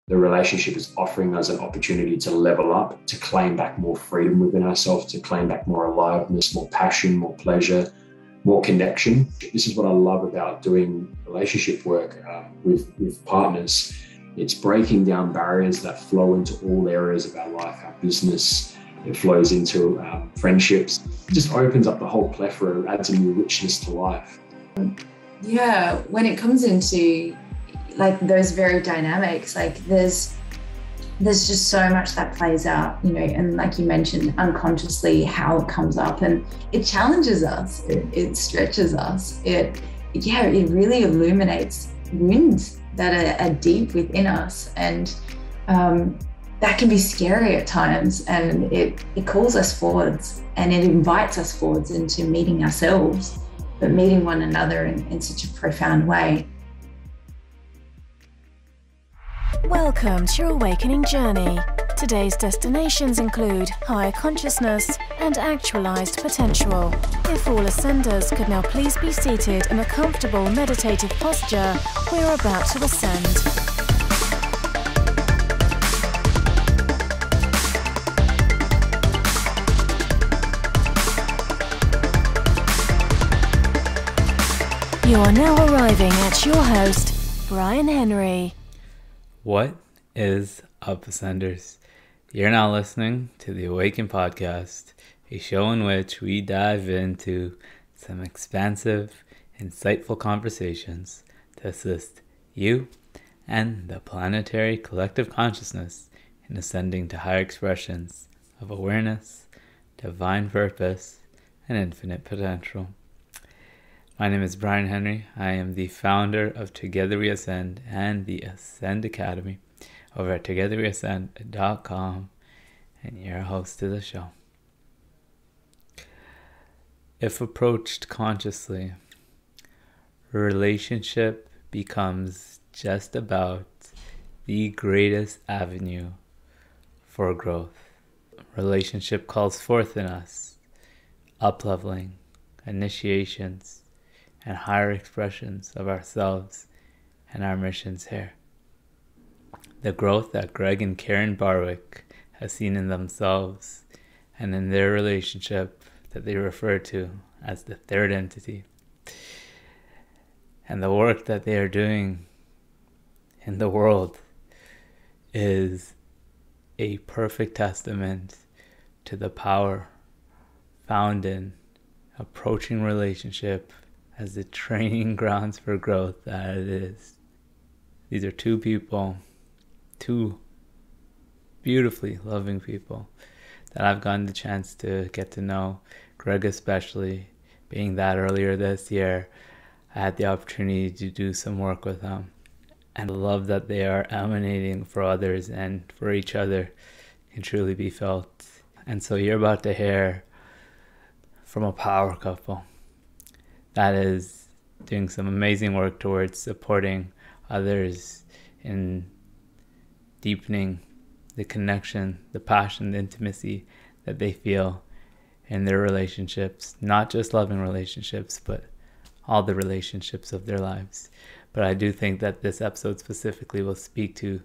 The relationship is offering us an opportunity to level up, to claim back more freedom within ourselves, to claim back more aliveness, more passion, more pleasure, more connection. This is what I love about doing relationship work with partners. It's breaking down barriers that flow into all areas of our life, our business. It flows into friendships. It just opens up the whole plethora, adds a new richness to life. Yeah, when it comes into like those very dynamics, like there's just so much that plays out, you know, and like you mentioned, unconsciously how it comes up, and it challenges us, it stretches us, it really illuminates wounds that are deep within us, and that can be scary at times, and it calls us forwards, and it invites us forwards into meeting ourselves, but meeting one another in such a profound way. Welcome to your awakening journey. Today's destinations include higher consciousness and actualized potential. If all ascenders could now please be seated in a comfortable meditative posture, we're about to ascend. You are now arriving at your host, Bryan Henry. What is up, Ascenders? You're now listening to the Awaken podcast, a show in which we dive into some expansive, insightful conversations to assist you and the planetary collective consciousness in ascending to higher expressions of awareness, divine purpose, and infinite potential. My name is Bryan Henry. I am the founder of Together We Ascend and the Ascend Academy over at togetherweascend.com, and your host to the show. If approached consciously, a relationship becomes just about the greatest avenue for growth. Relationship calls forth in us up-leveling, initiations, and higher expressions of ourselves and our missions here. The growth that Greg and Kerryn Barwick have seen in themselves and in their relationship that they refer to as the third entity. And the work that they are doing in the world is a perfect testament to the power found in approaching relationship as the training grounds for growth that it is. These are two people, two beautifully loving people that I've gotten the chance to get to know. Greg especially, being that earlier this year, I had the opportunity to do some work with them. And the love that they are emanating for others and for each other can truly be felt. And so you're about to hear from a power couple that is doing some amazing work towards supporting others in deepening the connection, the passion, the intimacy that they feel in their relationships, not just loving relationships, but all the relationships of their lives. But I do think that this episode specifically will speak to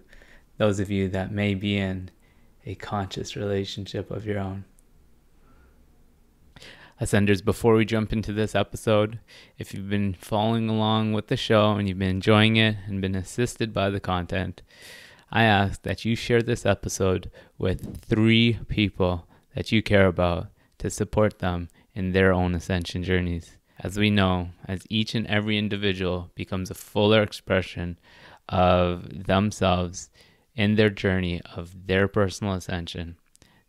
those of you that may be in a conscious relationship of your own. Ascenders, before we jump into this episode, if you've been following along with the show and you've been enjoying it and been assisted by the content, I ask that you share this episode with 3 people that you care about to support them in their own ascension journeys. As we know, as each and every individual becomes a fuller expression of themselves in their journey of their personal ascension,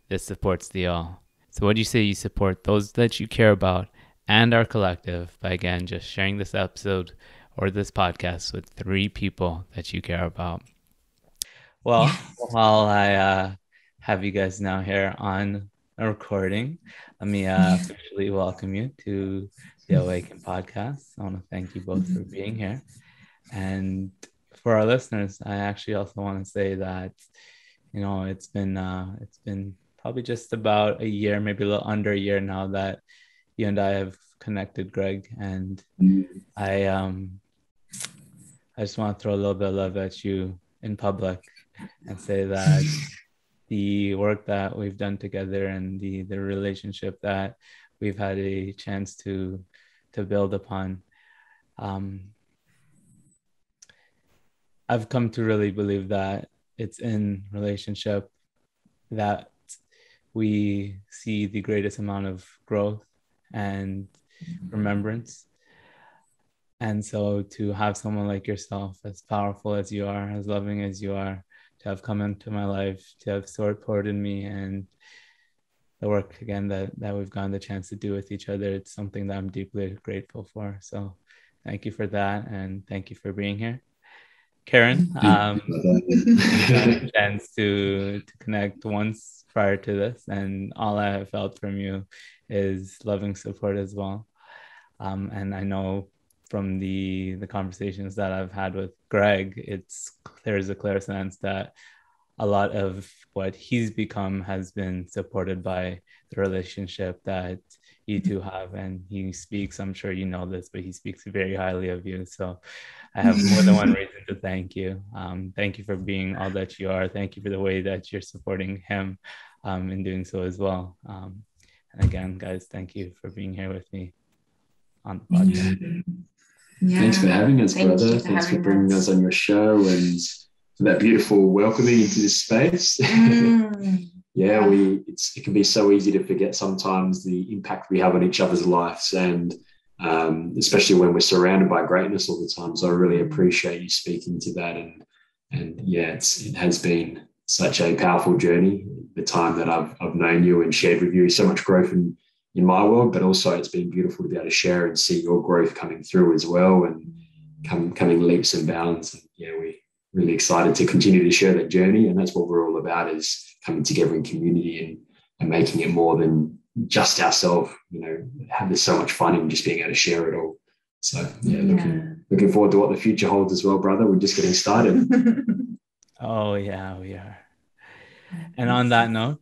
this supports the all. So what do you say you support those that you care about and our collective by, again, just sharing this episode or this podcast with 3 people that you care about? Well, while I have you guys now here on a recording, let me officially welcome you to the Awaken podcast. I want to thank you both for being here. And for our listeners, I actually also want to say that, you know, it's been probably just about a year, maybe a little under a year now that you and I have connected, Greg. And I just want to throw a little bit of love at you in public and say that the work that we've done together and the relationship that we've had a chance to build upon, I've come to really believe that it's in relationship that we see the greatest amount of growth and remembrance. And so to have someone like yourself, as powerful as you are, as loving as you are, to have come into my life, to have supported me, and the work again that we've gotten the chance to do with each other, it's something that I'm deeply grateful for. So thank you for that, and thank you for being here. Kerryn, I had a chance to connect once prior to this, and all I have felt from you is loving support as well. And I know from the conversations that I've had with Greg, there's a clear sense that a lot of what he's become has been supported by the relationship that you two have. And he speaks, I'm sure you know this, but he speaks very highly of you. So I have more than one reason to thank you. Thank you for being all that you are. Thank you for the way that you're supporting him in doing so as well. And again, guys, thank you for being here with me on the podcast. Yeah. Thanks for having us, brother. Thanks for bringing us on your show and for that beautiful welcoming into this space. Yeah, it can be so easy to forget sometimes the impact we have on each other's lives, and especially when we're surrounded by greatness all the time. So I really appreciate you speaking to that, and yeah, it has been such a powerful journey. The time that I've known you and shared with you, so much growth in my world, but also it's been beautiful to be able to share and see your growth coming through as well, and coming leaps and bounds. And yeah, we're really excited to continue to share that journey, and that's what we're all about, is coming together in community and making it more than just ourselves. There's so much fun in just being able to share it all. So yeah, looking forward to what the future holds as well, brother. We're just getting started. Oh yeah, we are. And on that note,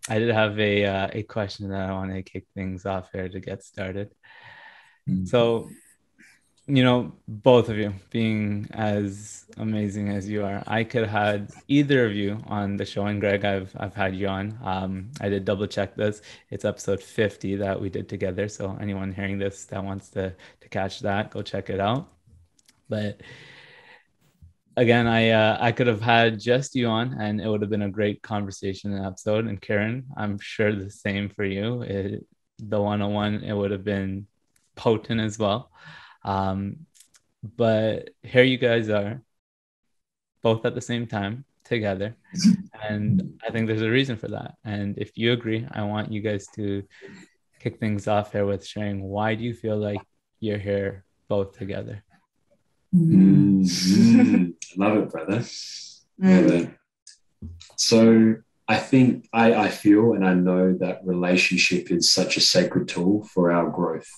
I did have a question that I want to kick things off here to get started. So, both of you being as amazing as you are, I could have had either of you on the show. And Greg, I've had you on. I did double check this. It's episode 50 that we did together. So anyone hearing this that wants to catch that, go check it out. But again, I could have had just you on, and it would have been a great conversation and episode. And Kerryn, I'm sure the same for you. The one-on-one, it would have been potent as well. But here you guys are, both at the same time together, and I think there's a reason for that. And if you agree, I want you guys to kick things off here with sharing, why do you feel like you're here both together? Love it, brother. Love it. So I think I feel and I know that relationship is such a sacred tool for our growth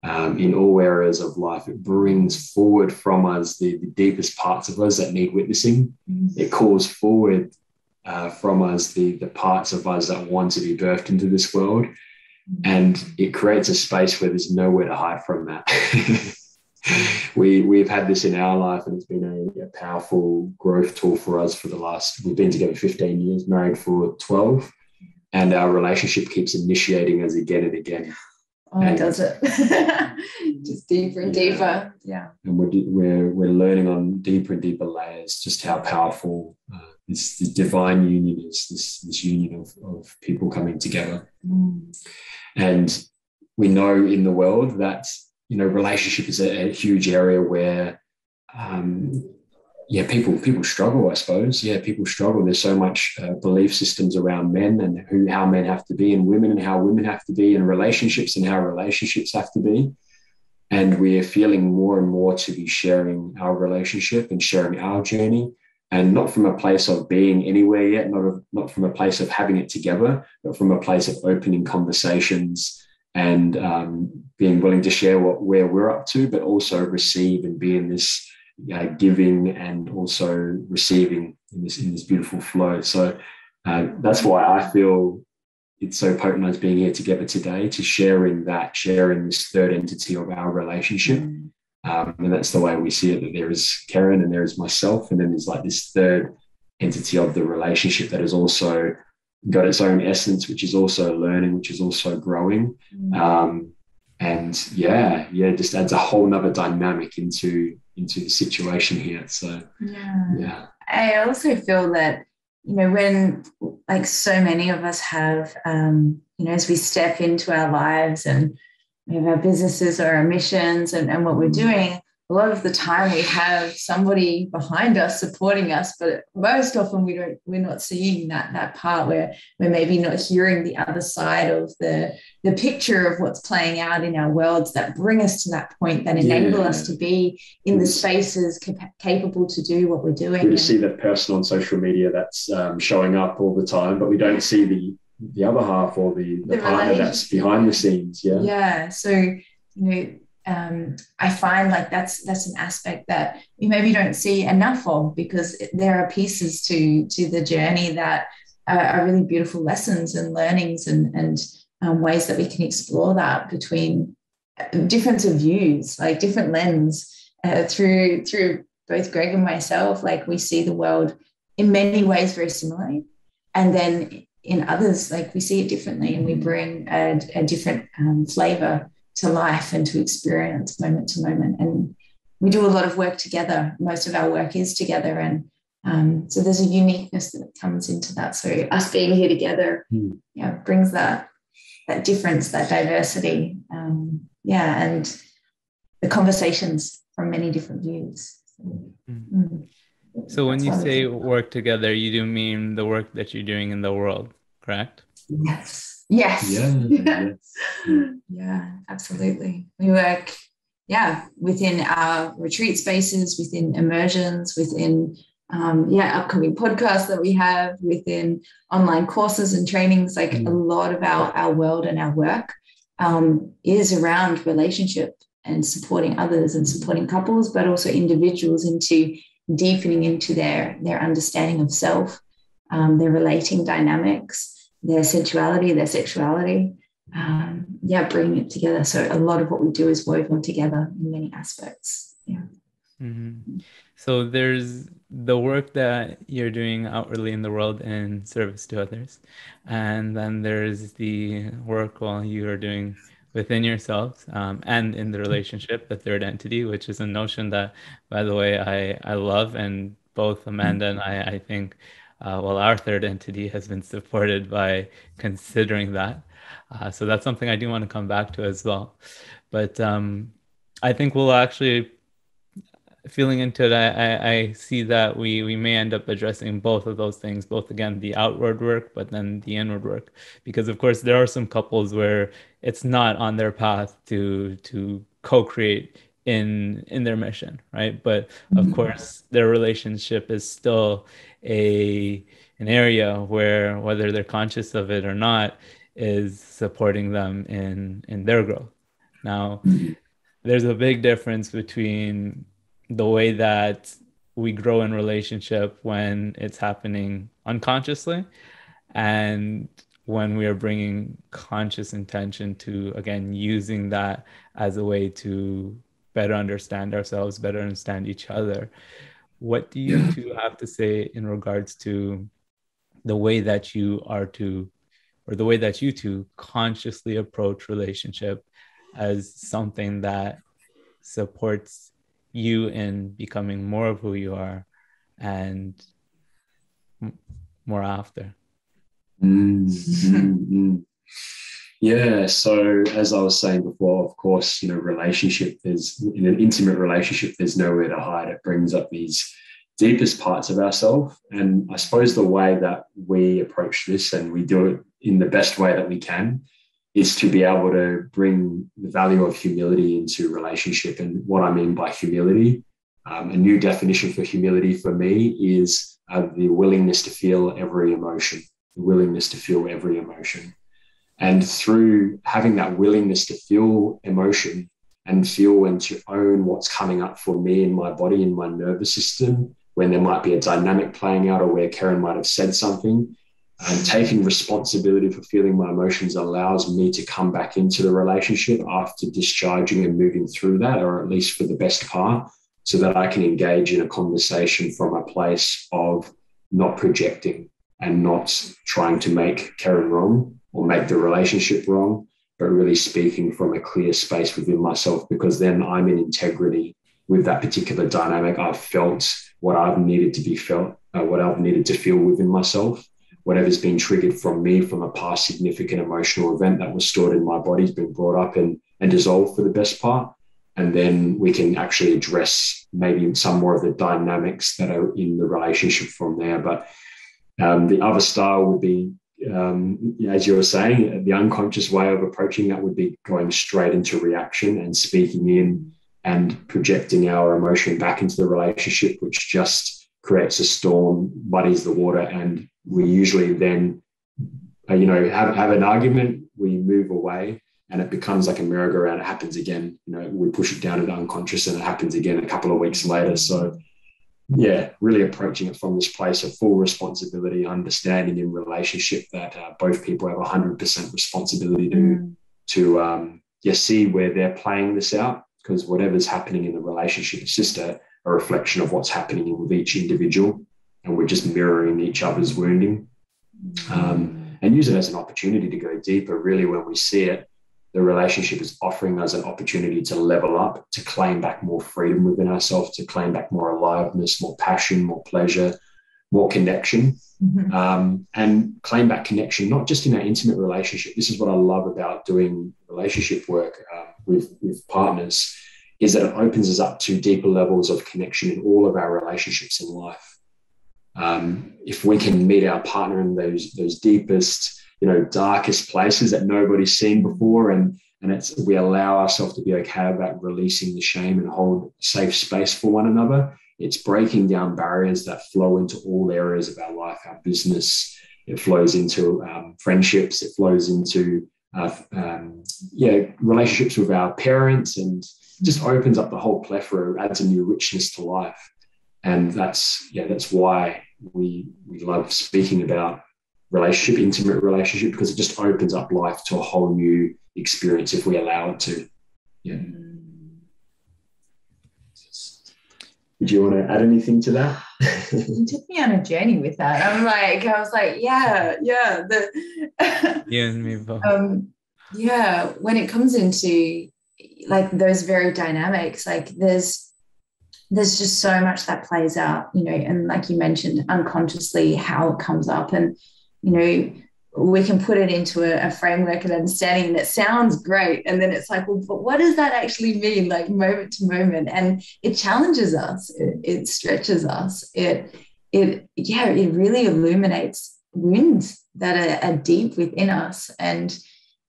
in all areas of life. It brings forward from us the deepest parts of us that need witnessing. It calls forward from us the parts of us that want to be birthed into this world, and it creates a space where there's nowhere to hide from that. We've had this in our life, and it's been a powerful growth tool for us we've been together 15 years, married for 12, and our relationship keeps initiating us again and again. Does it? Just deeper and deeper. Yeah. And we're learning on deeper and deeper layers just how powerful this divine union is, this union of people coming together. And we know in the world that relationship is a huge area where, people struggle, I suppose. Yeah, people struggle. There's so much belief systems around men and how men have to be, and women and how women have to be, and relationships and how relationships have to be. And we are feeling more and more to be sharing our relationship and sharing our journey, and not from a place of being anywhere yet, not from a place of having it together, but from a place of opening conversations and being willing to share where we're up to, but also receive and be in this giving and also receiving in this beautiful flow. So that's why I feel it's so potent as being here together today, to sharing this third entity of our relationship. And that's the way we see it, that there is Kerryn and there is myself, and then there's like this third entity of the relationship that has also got its own essence, which is also learning, which is also growing. And just adds a whole nother dynamic into the situation here. So yeah. I also feel that, when like so many of us have, as we step into our lives and we have our businesses or our missions and what we're doing, a lot of the time we have somebody behind us supporting us, but most often we're not seeing that part where we're maybe not hearing the other side of the picture of what's playing out in our worlds that bring us to that point, that enable us to be in the spaces capable to do what we're doing. We see that person on social media that's showing up all the time, but we don't see the other half or the partner that's behind the scenes. So I find like that's an aspect that we maybe don't see enough of, because there are pieces to the journey that are really beautiful lessons and learnings and ways that we can explore that between difference of views, like different lens through both Greg and myself. Like we see the world in many ways very similarly, and then in others, like we see it differently, and we bring a different flavor to life and to experience moment to moment. And we do a lot of work together. Most of our work is together. And so there's a uniqueness that comes into that. So us being here together, brings that difference, that diversity. And the conversations from many different views. So when you say work together, you do mean the work that you're doing in the world, correct? Yes. Yeah, absolutely. We work, within our retreat spaces, within immersions, within, upcoming podcasts that we have, within online courses and trainings. Like a lot of our world and our work is around relationship and supporting others and supporting couples, but also individuals into deepening into their understanding of self, their relating dynamics, their sensuality, their sexuality, bringing it together. So a lot of what we do is woven together in many aspects. So there's the work that you're doing outwardly in the world in service to others, and then there's the work while you are doing within yourselves and in the relationship, the third entity, which is a notion that, by the way, I love, and both Amanda and I think, our third entity has been supported by considering that. So that's something I do want to come back to as well. But I think we'll actually, feeling into it, I see that we may end up addressing both of those things, both, again, the outward work, but then the inward work. Because, of course, there are some couples where it's not on their path to co-create in their mission, right? But, of course, their relationship is still an area where, whether they're conscious of it or not, is supporting them in their growth. Now, there's a big difference between the way that we grow in relationship when it's happening unconsciously, and when we are bringing conscious intention to, again, using that as a way to better understand ourselves, better understand each other. What do you two have to say in regards to the way that you are to, or the way that you two consciously approach relationship as something that supports you in becoming more of who you are and more after? Yeah, so as I was saying before, of course, relationship, in an intimate relationship, there's nowhere to hide. It brings up these deepest parts of ourselves. And I suppose the way that we approach this, and we do it in the best way that we can, is to be able to bring the value of humility into relationship. And what I mean by humility, a new definition for humility for me is the willingness to feel every emotion, And through having that willingness to feel emotion and feel and to own what's coming up for me in my body, in my nervous system, when there might be a dynamic playing out or where Kerryn might have said something, and taking responsibility for feeling my emotions allows me to come back into the relationship after discharging and moving through that, or at least for the best part, so that I can engage in a conversation from a place of not projecting and not trying to make Kerryn wrong or make the relationship wrong, but really speaking from a clear space within myself, because then I'm in integrity with that particular dynamic. I've felt what I've needed to be felt, what I've needed to feel within myself. Whatever's been triggered from me from a past significant emotional event that was stored in my body has been brought up and dissolved for the best part. And then we can actually address maybe some more of the dynamics that are in the relationship from there. But the other style would be, as you were saying, the unconscious way of approaching that would be going straight into reaction and speaking in and projecting our emotion back into the relationship, which just creates a storm, muddies the water, and we usually then, have an argument, we move away, and it becomes like a merry-go-round. It happens again. We push it down into unconscious, and it happens again a couple of weeks later. So, yeah, really approaching it from this place of full responsibility, understanding in relationship that both people have 100% responsibility to see where they're playing this out, because whatever's happening in the relationship is just a reflection of what's happening with each individual, and we're just mirroring each other's wounding, and use it as an opportunity to go deeper. Really, when we see it, the relationship is offering us an opportunity to level up, to claim back more freedom within ourselves, to claim back more aliveness, more passion, more pleasure, more connection, and claim back connection, not just in our intimate relationship. This is what I love about doing relationship work with partners, is that it opens us up to deeper levels of connection in all of our relationships in life. If we can meet our partner in those deepest, darkest places that nobody's seen before, and we allow ourselves to be okay about releasing the shame and hold safe space for one another, it's breaking down barriers that flow into all areas of our life, our business. It flows into friendships. It flows into relationships with our parents, and just opens up the whole plethora, adds a new richness to life. And that's why we love speaking about relationship, intimate relationship, because it just opens up life to a whole new experience if we allow it to. Yeah. Did you want to add anything to that? You took me on a journey with that. I was like, yeah. You and me both. When it comes into like those very dynamics, like there's just so much that plays out, and like you mentioned, unconsciously how it comes up, and we can put it into a framework and understanding that sounds great, and then it's like, well, but what does that actually mean, like moment to moment? And it challenges us, it stretches us, it really illuminates wounds that are deep within us, and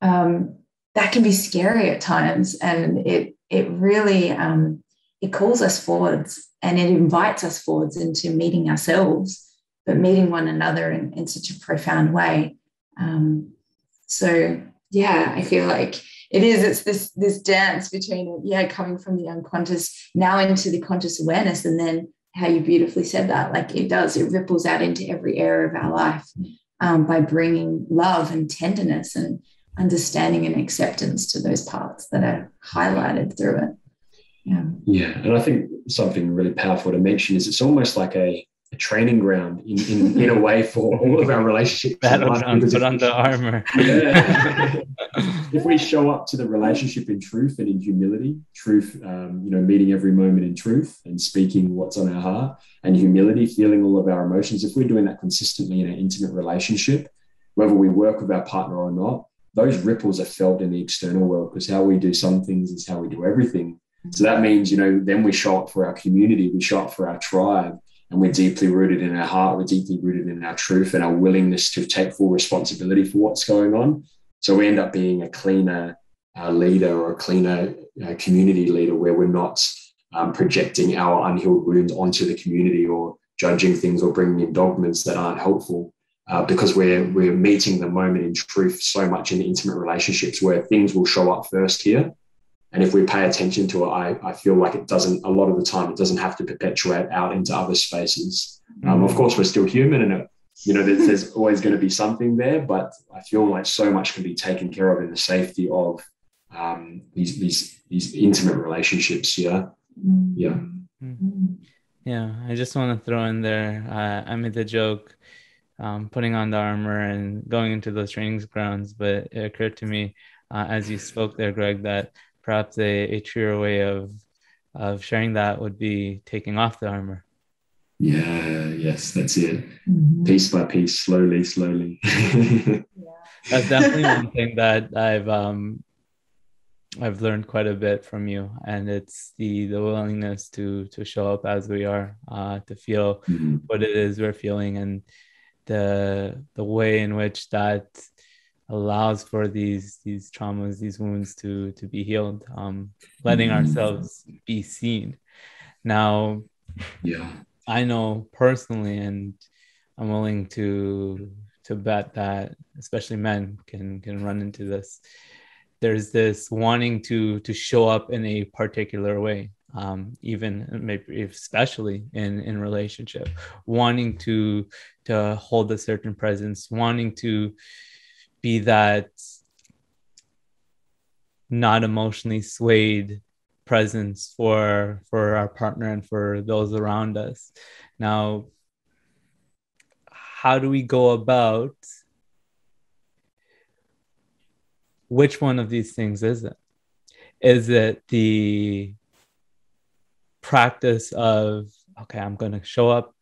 that can be scary at times, and it really it calls us forwards, and it invites us forwards into meeting ourselves, but meeting one another in such a profound way. I feel like it's this dance between coming from the unconscious now into the conscious awareness, and then how you beautifully said that, like it ripples out into every area of our life by bringing love and tenderness and understanding and acceptance to those parts that are highlighted through it. Yeah, and I think something really powerful to mention is it's almost like a training ground in a way for all of our relationships. Put on the armor. Yeah. If we show up to the relationship in truth and in humility, meeting every moment in truth and speaking what's on our heart, and humility, feeling all of our emotions, if we're doing that consistently in an intimate relationship, whether we work with our partner or not, those ripples are felt in the external world, because how we do some things is how we do everything. So that means, then we show up for our community, we show up for our tribe, and we're deeply rooted in our heart, we're deeply rooted in our truth and our willingness to take full responsibility for what's going on. So we end up being a cleaner leader, or a cleaner community leader, where we're not projecting our unhealed wounds onto the community, or judging things, or bringing in dogmas that aren't helpful, because we're meeting the moment in truth so much in the intimate relationships, where things will show up first here. And if we pay attention to it, I feel like a lot of the time, it doesn't have to perpetuate out into other spaces. Of course, we're still human, and there's always going to be something there, but I feel like so much can be taken care of in the safety of these intimate relationships. Yeah. Yeah, I just want to throw in there, I made the joke, putting on the armor and going into those training grounds, but it occurred to me as you spoke there, Greg, that perhaps a truer way of sharing that would be taking off the armor. Yeah, yes, that's it. Mm-hmm. Piece by piece, slowly. Yeah. That's definitely one thing that I've learned quite a bit from you, and it's the willingness to show up as we are, to feel what it is we're feeling, and the way in which that allows for these traumas, these wounds to be healed, letting ourselves be seen. Now, Yeah. I know personally, and I'm willing to bet that especially men can run into this. There's this wanting to show up in a particular way, even maybe especially in relationship, wanting to hold a certain presence, wanting to be that not emotionally swayed presence for our partner and for those around us. Now, how do we go about, which one of these things is it? Is it the practice of, okay, I'm going to show up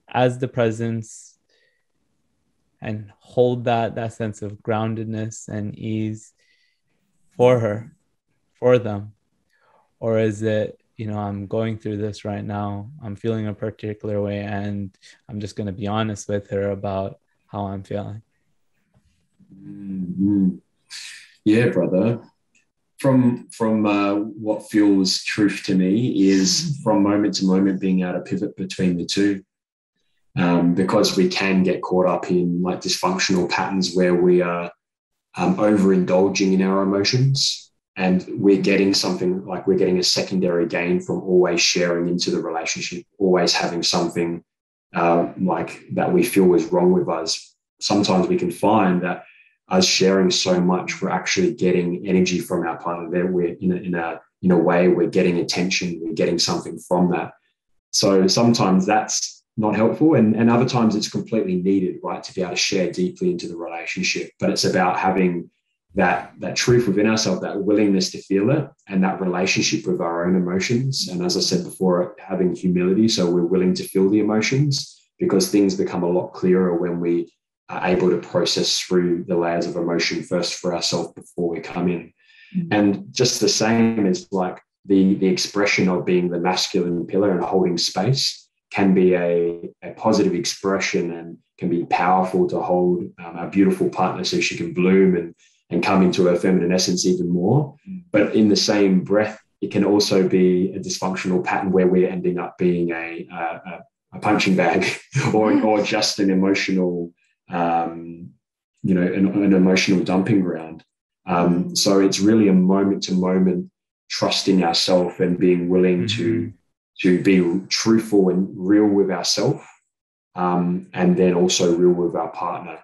as the presence and hold that sense of groundedness and ease for her, for them? Or is it, I'm going through this right now, I'm feeling a particular way, and I'm just going to be honest with her about how I'm feeling? Mm-hmm. Yeah, brother. From what feels truth to me is from moment to moment being able to pivot between the two, because we can get caught up in like dysfunctional patterns where we are overindulging in our emotions, and we're getting something like we're getting a secondary gain from always sharing into the relationship, always having something like that we feel is wrong with us. Sometimes we can find that us sharing so much, we're actually getting energy from our partner. There, we're in a way we're getting attention, we're getting something from that. So sometimes that's not helpful, and other times it's completely needed, right, to be able to share deeply into the relationship. But it's about having that truth within ourselves, that willingness to feel it, and that relationship with our own emotions. And as I said before, having humility, so we're willing to feel the emotions, because things become a lot clearer when we are able to process through the layers of emotion first for ourselves before we come in. Mm-hmm. And just the same as like the expression of being the masculine pillar and holding space can be a positive expression, and can be powerful to hold a beautiful partner so she can bloom and come into her feminine essence even more. But in the same breath, it can also be a dysfunctional pattern where we're ending up being a punching bag or just an emotional an emotional dumping ground. So it's really a moment to moment trusting ourselves and being willing to be truthful and real with ourselves, and then also real with our partner.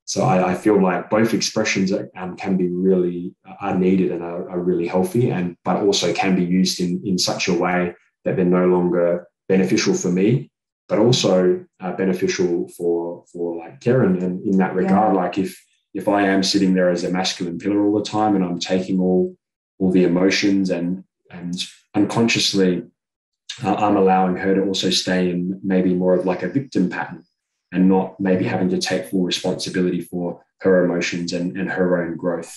So I feel like both expressions can be really are needed and are really healthy, but also can be used in such a way that they're no longer beneficial for me, but also beneficial for like Kerryn. And in that regard, like if I am sitting there as a masculine pillar all the time and I'm taking all the emotions and unconsciously I'm allowing her to also stay in maybe more of like a victim pattern, and not maybe having to take full responsibility for her emotions and her own growth.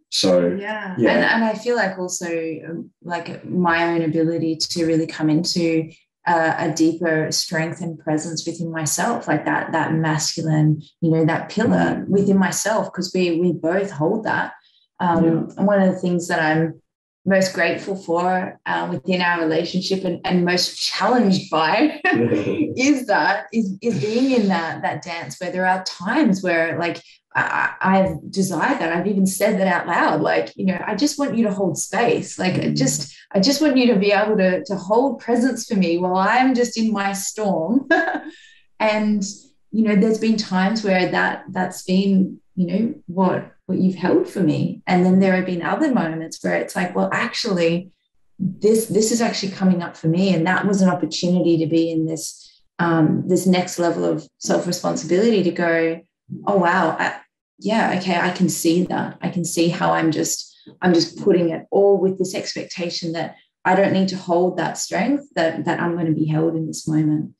So and I feel like also like my own ability to really come into a deeper strength and presence within myself, like that masculine, that pillar within myself, because we both hold that. And one of the things that I'm most grateful for within our relationship and most challenged by is being in that dance, where there are times where like I've desired that. I've even said that out loud, like, I just want you to hold space. Like I just want you to be able to hold presence for me while I'm just in my storm. And, there's been times where that's been, what you've held for me. And then there have been other moments where it's like, well, actually, this is actually coming up for me, and that was an opportunity to be in this this next level of self-responsibility to go, oh wow, I can see that. I can see how I'm just putting it all with this expectation that I don't need to hold that strength, that I'm going to be held in this moment.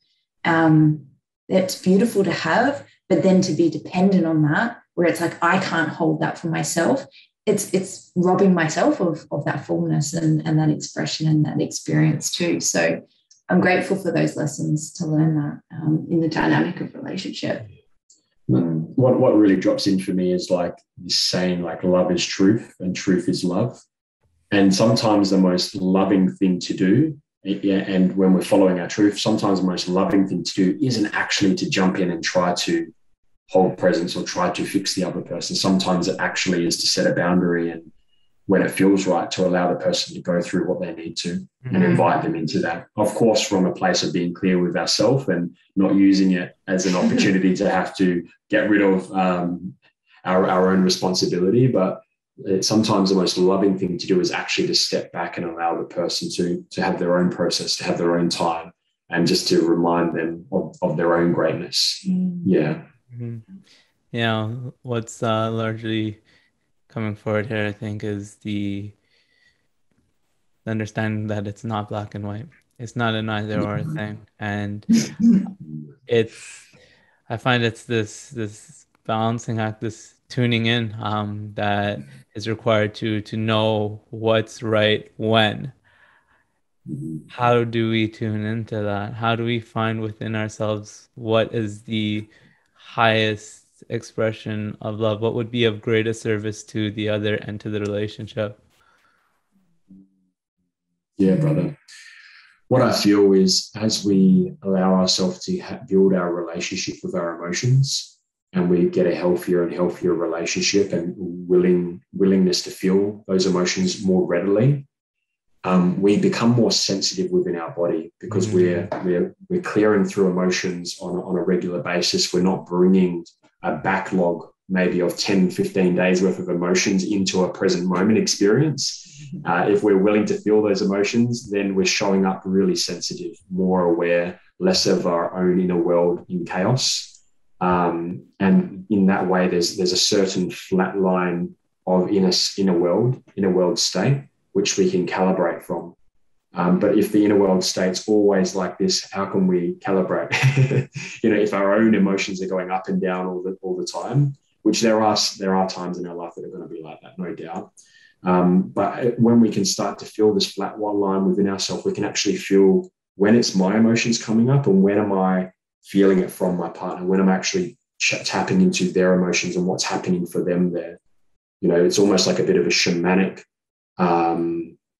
It's beautiful to have, but then to be dependent on that, where it's like I can't hold that for myself, it's robbing myself of that fullness and that expression and that experience too. So I'm grateful for those lessons to learn that in the dynamic of relationship. What really drops in for me is like this saying, like, love is truth and truth is love. And sometimes the most loving thing to do, and when we're following our truth, sometimes the most loving thing to do isn't actually to jump in and try to hold presence or try to fix the other person. Sometimes it actually is to set a boundary, and when it feels right, to allow the person to go through what they need to and invite them into that. Of course, from a place of being clear with ourselves and not using it as an opportunity to have to get rid of our own responsibility. But sometimes the most loving thing to do is actually to step back and allow the person to have their own process, to have their own time, and just to remind them of their own greatness. Yeah. Mm-hmm. Yeah, what's largely coming forward here, I think, is the understanding that it's not black and white. It's not an either or thing. And I find it's this balancing act, this tuning in that is required to know what's right when. How do we tune into that? How do we find within ourselves what is the highest expression of love? What would be of greatest service to the other and to the relationship? Yeah, brother. What I feel is, as we allow ourselves to build our relationship with our emotions, and we get a healthier and healthier relationship and willingness to feel those emotions more readily, we become more sensitive within our body, because we're clearing through emotions on a regular basis. We're not bringing a backlog maybe of 10, 15 days worth of emotions into a present moment experience. If we're willing to feel those emotions, then we're showing up really sensitive, more aware, less of our own inner world in chaos. And in that way, there's a certain flat line of inner world state, which we can calibrate from. But if the inner world state's always like this, how can we calibrate? If our own emotions are going up and down all the time, which there are times in our life that are going to be like that, no doubt. But when we can start to feel this flat line within ourselves, we can actually feel when it's my emotions coming up and when am I feeling it from my partner, when I'm actually tapping into their emotions and what's happening for them there. It's almost like a bit of a shamanic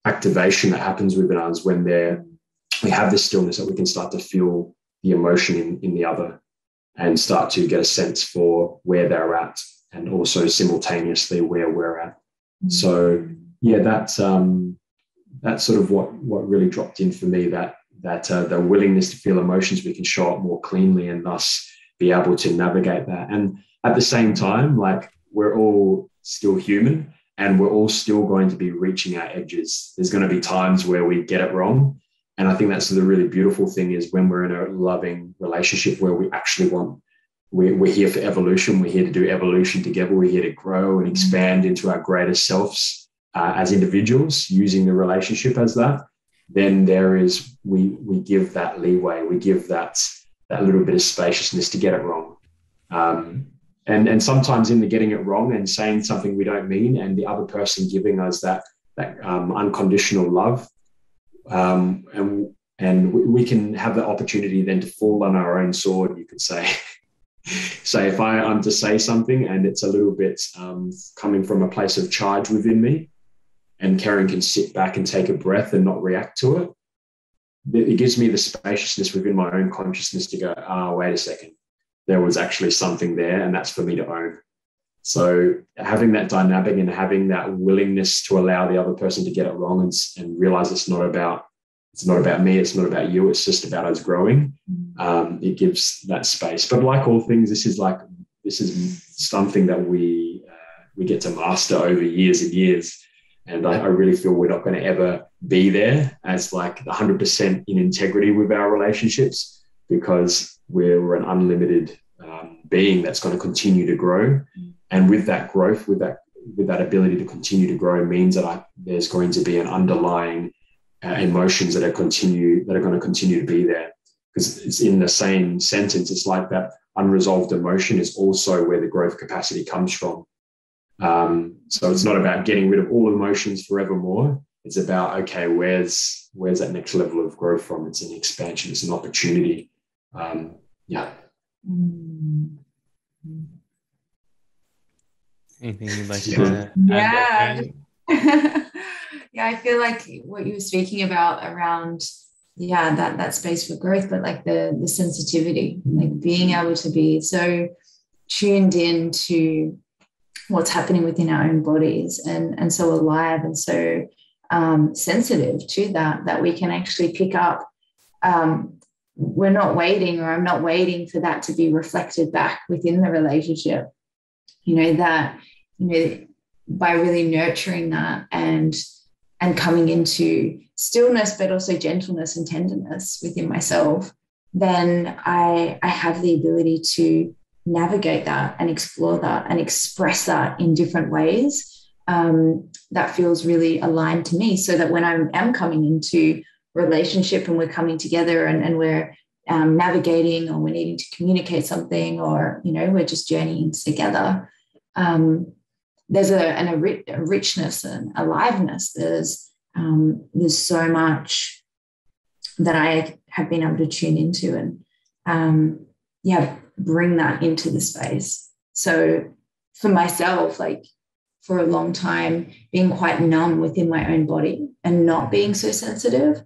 activation that happens within us when we have this stillness, that we can start to feel the emotion in the other and start to get a sense for where they're at, and also simultaneously where we're at. So yeah, that's sort of what really dropped in for me, that the willingness to feel emotions, we can show up more cleanly and thus be able to navigate that. And at the same time, like, we're all still human, and we're all still going to be reaching our edges. There's going to be times where we get it wrong. And I think that's the really beautiful thing, is when we're in a loving relationship where we actually we're here for evolution. We're here to do evolution together. We're here to grow and expand into our greatest selves as individuals, using the relationship as that. Then we give that leeway. We give that little bit of spaciousness to get it wrong. And sometimes in the getting it wrong and saying something we don't mean, and the other person giving us that unconditional love, and we can have the opportunity then to fall on our own sword, you could say. So if I'm to say something and it's a little bit coming from a place of charge within me, and Kerryn can sit back and take a breath and not react to it, it gives me the spaciousness within my own consciousness to go, wait a second, there was actually something there, and that's for me to own. So having that dynamic and having that willingness to allow the other person to get it wrong and realize it's not about me, it's not about you, it's just about us growing. It gives that space. But like all things, this is something that we get to master over years and years. And I really feel we're not going to ever be there as like 100% in integrity with our relationships, because we're an unlimited being that's going to continue to grow. And with that growth, with that ability to continue to grow, means that there's going to be an underlying emotions that are going to continue to be there, because it's in the same sentence. It's like that unresolved emotion is also where the growth capacity comes from. So it's not about getting rid of all emotions forevermore. It's about, okay, where's that next level of growth from? It's an expansion. It's an opportunity. Yeah. Anything you'd like to add? Yeah, I feel like what you were speaking about around, that space for growth, but like the sensitivity, like being able to be so tuned in to what's happening within our own bodies, and so alive and so sensitive to that we can actually pick up. We're not waiting, or I'm not waiting for that to be reflected back within the relationship. By really nurturing that and coming into stillness, but also gentleness and tenderness within myself, then I have the ability to navigate that and explore that and express that in different ways that feels really aligned to me, so that when I am coming into relationship and we're coming together and we're navigating, or we're needing to communicate something, or we're just journeying together, there's a richness and aliveness. There's so much that I have been able to tune into and bring that into the space. So for myself, like for a long time, being quite numb within my own body and not being so sensitive,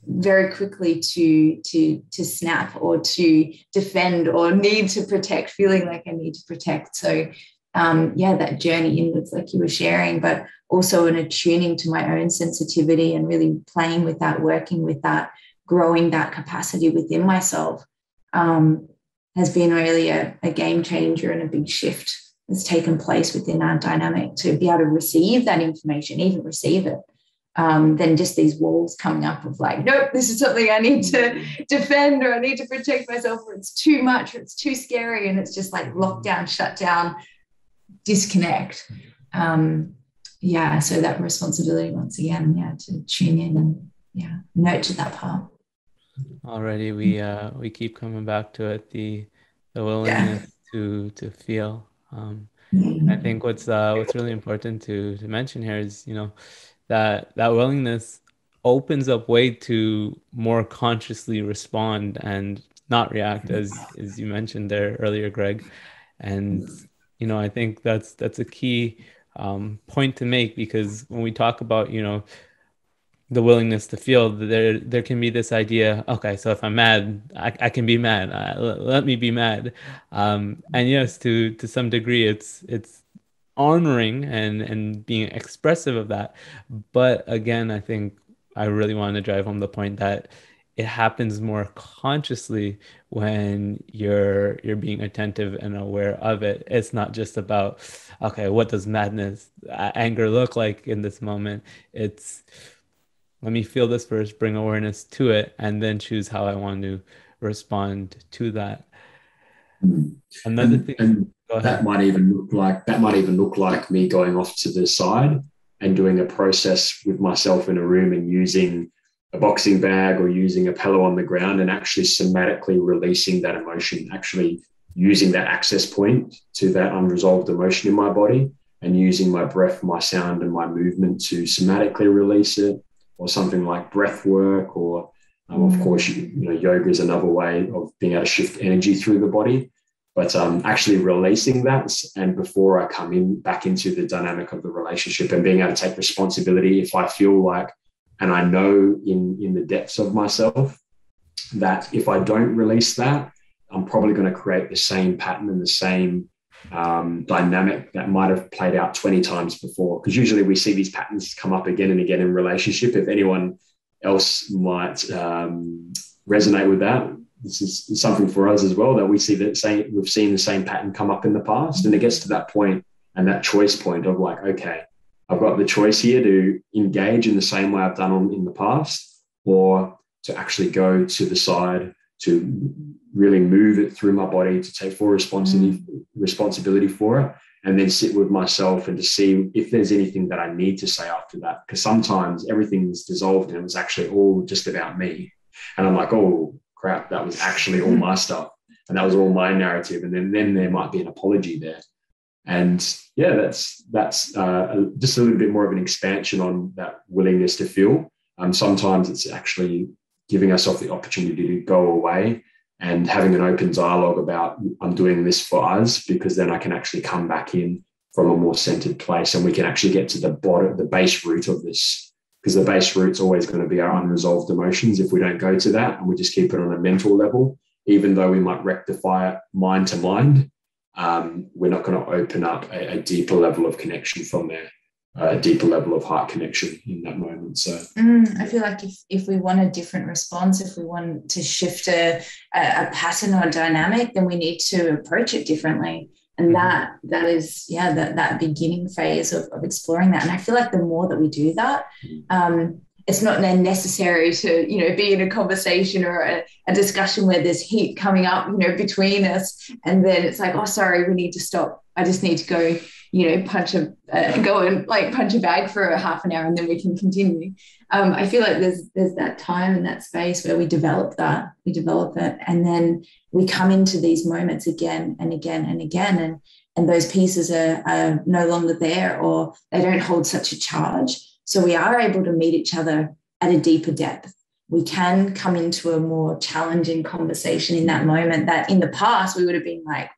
very quickly to snap or to defend or need to protect, feeling like I need to protect. So that journey inwards, like you were sharing, but also an attuning to my own sensitivity and really playing with that, working with that, growing that capacity within myself has been really a game changer, and a big shift has taken place within our dynamic to be able to receive that information, even receive it. Then just these walls coming up of like, nope, this is something I need to defend, or I need to protect myself, or it's too much, or it's too scary, and it's just like lockdown, shut down, disconnect. So that responsibility once again, to tune in and nurture that part. Already we keep coming back to it, the willingness to feel. I think what's really important to mention here is that willingness opens up way to more consciously respond and not react, as you mentioned there earlier, Greg. And I think that's a key point to make, because when we talk about the willingness to feel, there can be this idea, okay, so if I'm mad, I can be mad, let me be mad, and yes, to some degree it's honoring and being expressive of that. But again, I think I really want to drive home the point that it happens more consciously when you're being attentive and aware of it. It's not just about, okay, what does madness, anger look like in this moment? It's, let me feel this first, bring awareness to it, and then choose how I want to respond to that. Another thing, that might even look like me going off to the side and doing a process with myself in a room and using a boxing bag or using a pillow on the ground and actually somatically releasing that emotion, actually using that access point to that unresolved emotion in my body, and using my breath, my sound, and my movement to somatically release it, or something like breath work, or of course, yoga is another way of being able to shift energy through the body. But actually releasing that, and before I come back into the dynamic of the relationship, and being able to take responsibility if I feel like, and I know in the depths of myself that if I don't release that, I'm probably going to create the same pattern and the same dynamic that might have played out 20 times before. Because usually we see these patterns come up again and again in relationship. If anyone else might resonate with that, this is something for us as well, that we've seen the same pattern come up in the past. And it gets to that point and that choice point of like, okay, I've got the choice here to engage in the same way I've done in the past, or to actually go to the side, to really move it through my body, to take full responsibility for it, and then sit with myself and to see if there's anything that I need to say after that. Because sometimes everything's dissolved and it was actually all just about me. And I'm like, oh, crap, that was actually all my stuff. And that was all my narrative. And then there might be an apology there. And yeah, that's just a little bit more of an expansion on that willingness to feel. Sometimes it's actually giving ourselves the opportunity to go away and having an open dialogue about, I'm doing this for us, because then I can actually come back in from a more centered place, and we can actually get to the base root of this, because the base root's always going to be our unresolved emotions. If we don't go to that and we just keep it on a mental level, even though we might rectify it mind to mind, we're not going to open up a deeper level of connection from there, a deeper level of heart connection in that moment. So I feel like if we want a different response, if we want to shift a pattern or a dynamic, then we need to approach it differently. And that is, that beginning phase of exploring that. And I feel like the more that we do that, it's not necessary to, be in a conversation or a discussion where there's heat coming up, between us. And then it's like, oh, sorry, we need to stop. I just need to go, punch a bag for a half an hour, and then we can continue. I feel like there's that time and that space where we develop it, and then we come into these moments again and again and again, and those pieces are no longer there, or they don't hold such a charge. So we are able to meet each other at a deeper depth. We can come into a more challenging conversation in that moment that in the past we would have been like,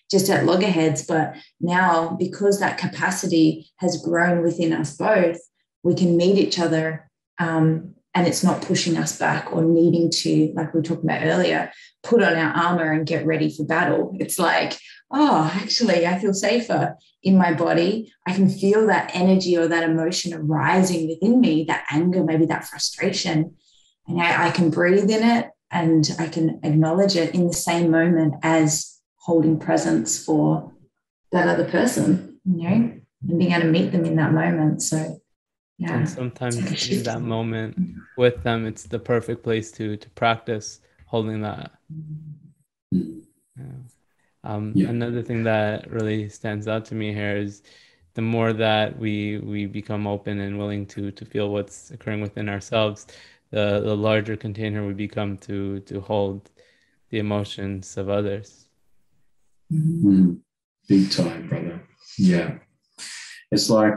just at loggerheads. But now, because that capacity has grown within us both, we can meet each other, and it's not pushing us back or needing to, like we were talking about earlier, put on our armor and get ready for battle. It's like, oh, actually, I feel safer in my body. I can feel that energy or that emotion arising within me, that anger, maybe that frustration. And I can breathe in it, and I can acknowledge it in the same moment as holding presence for that other person, and being able to meet them in that moment. So, yeah. And sometimes in that moment with them, it's the perfect place to practice holding that. Another thing that really stands out to me here is the more that we become open and willing to feel what's occurring within ourselves, the larger container we become to hold the emotions of others. Big time, brother. Yeah. It's like,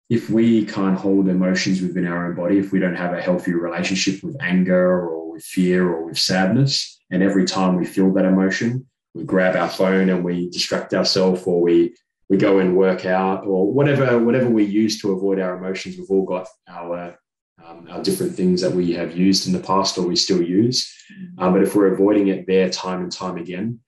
if we can't hold emotions within our own body, if we don't have a healthy relationship with anger or with fear or with sadness, and every time we feel that emotion, we grab our phone and we distract ourselves, or we go and work out, or whatever we use to avoid our emotions. We've all got our different things that we have used in the past or we still use. But if we're avoiding it there time and time again,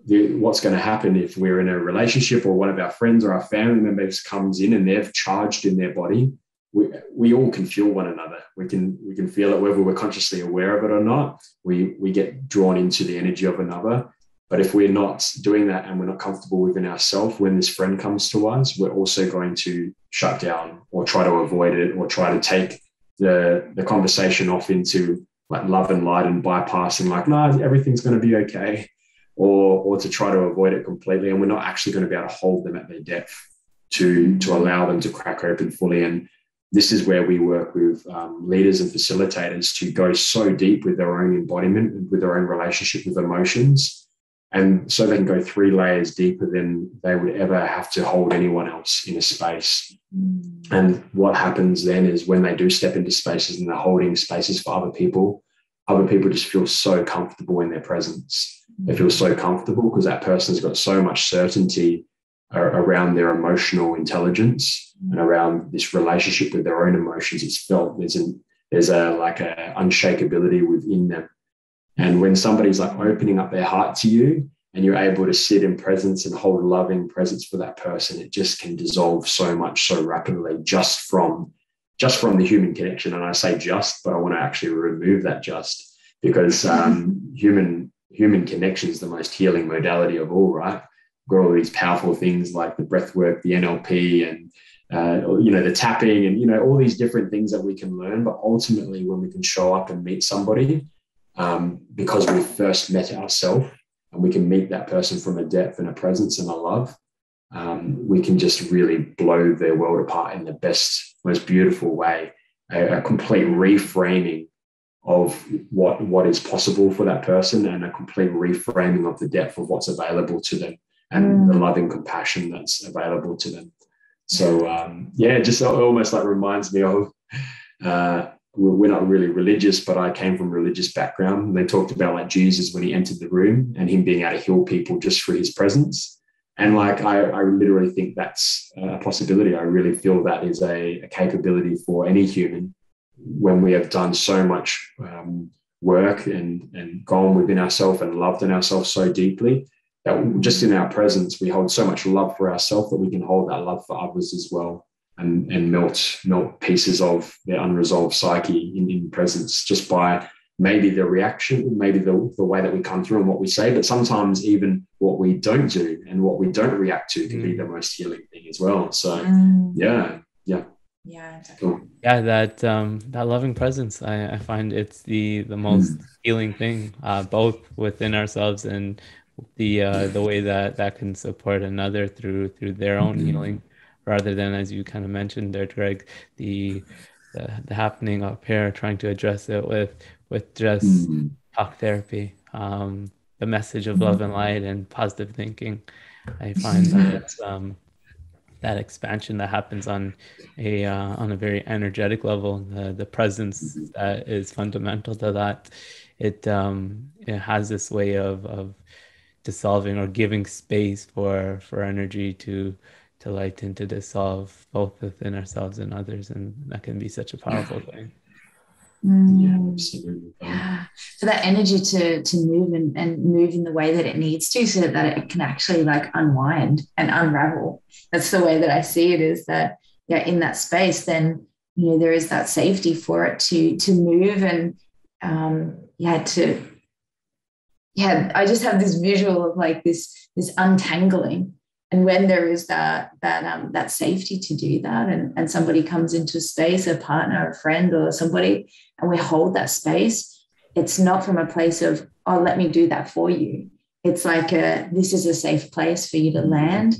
what's going to happen if we're in a relationship, or one of our friends or our family members comes in and they've charged in their body, we all can feel one another. We can feel it whether we're consciously aware of it or not. We get drawn into the energy of another. But if we're not doing that and we're not comfortable within ourselves, when this friend comes to us, we're also going to shut down or try to avoid it, or try to take the conversation off into like love and light and bypassing, like, no, everything's going to be okay. Or to try to avoid it completely, and we're not actually going to be able to hold them at their depth to allow them to crack open fully. And this is where we work with leaders and facilitators to go so deep with their own embodiment, with their own relationship with emotions, and so they can go 3 layers deeper than they would ever have to hold anyone else in a space. And what happens then is, when they do step into spaces and they're holding spaces for other people just feel so comfortable in their presence. They feel so comfortable because that person's got so much certainty around their emotional intelligence and around this relationship with their own emotions. It's felt there's a unshakability within them. And when somebody's like opening up their heart to you, and you're able to sit in presence and hold loving presence for that person, it just can dissolve so much so rapidly just from the human connection. And I say just, but I want to actually remove that just, because human connection is the most healing modality of all, right? We've got all these powerful things like the breath work, the NLP, and the tapping and, all these different things that we can learn. But ultimately, when we can show up and meet somebody, because we first met ourselves, and we can meet that person from a depth and a presence and a love, we can just really blow their world apart in the best, most beautiful way. A complete reframing of what is possible for that person, and a complete reframing of the depth of what's available to them, and the loving compassion that's available to them. So it just almost like reminds me of we're not really religious, but I came from a religious background. They talked about like Jesus when he entered the room and him being able to heal people just through his presence. And like I literally think that's a possibility. I really feel that is a capability for any human, when we have done so much work and gone within ourselves and loved in ourselves so deeply, that just in our presence, we hold so much love for ourselves that we can hold that love for others as well, and melt pieces of their unresolved psyche in presence, just by maybe the reaction, maybe the way that we come through and what we say, but sometimes even what we don't do and what we don't react to can be the most healing thing as well. So yeah. Cool. Yeah, that loving presence, I find it's the most healing thing, both within ourselves and the way that can support another through their own healing, rather than, as you kind of mentioned there, Greg, the happening up here, trying to address it with just talk therapy, the message of love and light and positive thinking. I find that that expansion that happens on a very energetic level, the presence that is fundamental to that, it has this way of dissolving or giving space for energy to light and to dissolve, both within ourselves and others, and that can be such a powerful thing. Yeah, absolutely. Yeah. For that energy to move and move in the way that it needs to, so that it can actually like unwind and unravel. That's the way that I see it, is that in that space, then there is that safety for it to move, and I just have this visual of like this untangling. And when there is that safety to do that, and somebody comes into space, a partner, a friend, or somebody, and we hold that space, it's not from a place of, oh, let me do that for you. It's like this is a safe place for you to land.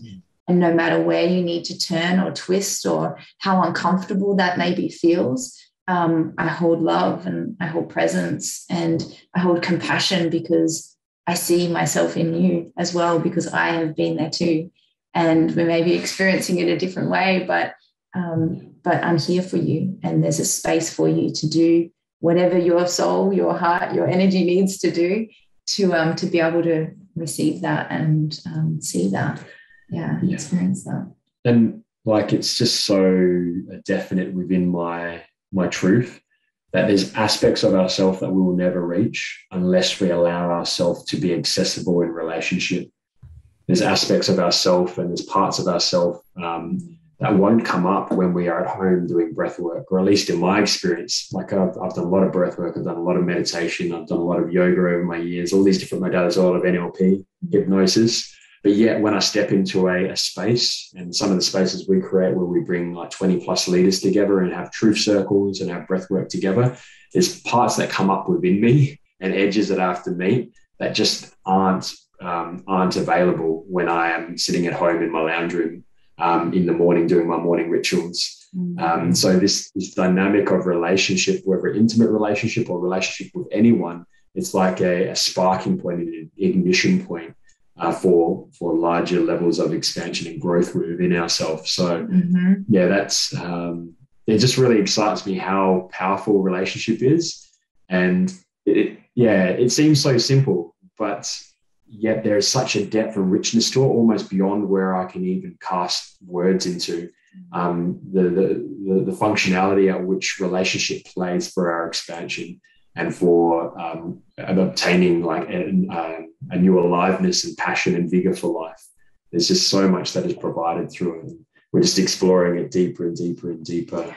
And no matter where you need to turn or twist or how uncomfortable that maybe feels, I hold love and I hold presence and I hold compassion, because I see myself in you as well, because I have been there too. And we may be experiencing it a different way, but I'm here for you, and there's a space for you to do whatever your soul, your heart, your energy needs to do to be able to receive that and see that, experience that. And like, it's just so definite within my truth that there's aspects of ourselves that we will never reach unless we allow ourselves to be accessible in relationship. There's aspects of ourselves and there's parts of ourselves that won't come up when we are at home doing breath work, or at least in my experience. Like I've done a lot of breath work, I've done a lot of meditation, I've done a lot of yoga over my years, all these different modalities, a lot of NLP, hypnosis. But yet when I step into a space, and some of the spaces we create where we bring like 20 plus leaders together and have truth circles and have breath work together, there's parts that come up within me and edges that I have to meet that just aren't available when I am sitting at home in my lounge room in the morning doing my morning rituals. So this dynamic of relationship, whether intimate relationship or relationship with anyone, it's like a sparking point, an ignition point for larger levels of expansion and growth within ourselves. So that's it just really excites me how powerful relationship is. And it seems so simple, but yet there is such a depth and richness to it, almost beyond where I can even cast words into. The functionality at which relationship plays for our expansion and for obtaining like a new aliveness and passion and vigor for life. There's just so much that is provided through it. And we're just exploring it deeper and deeper and deeper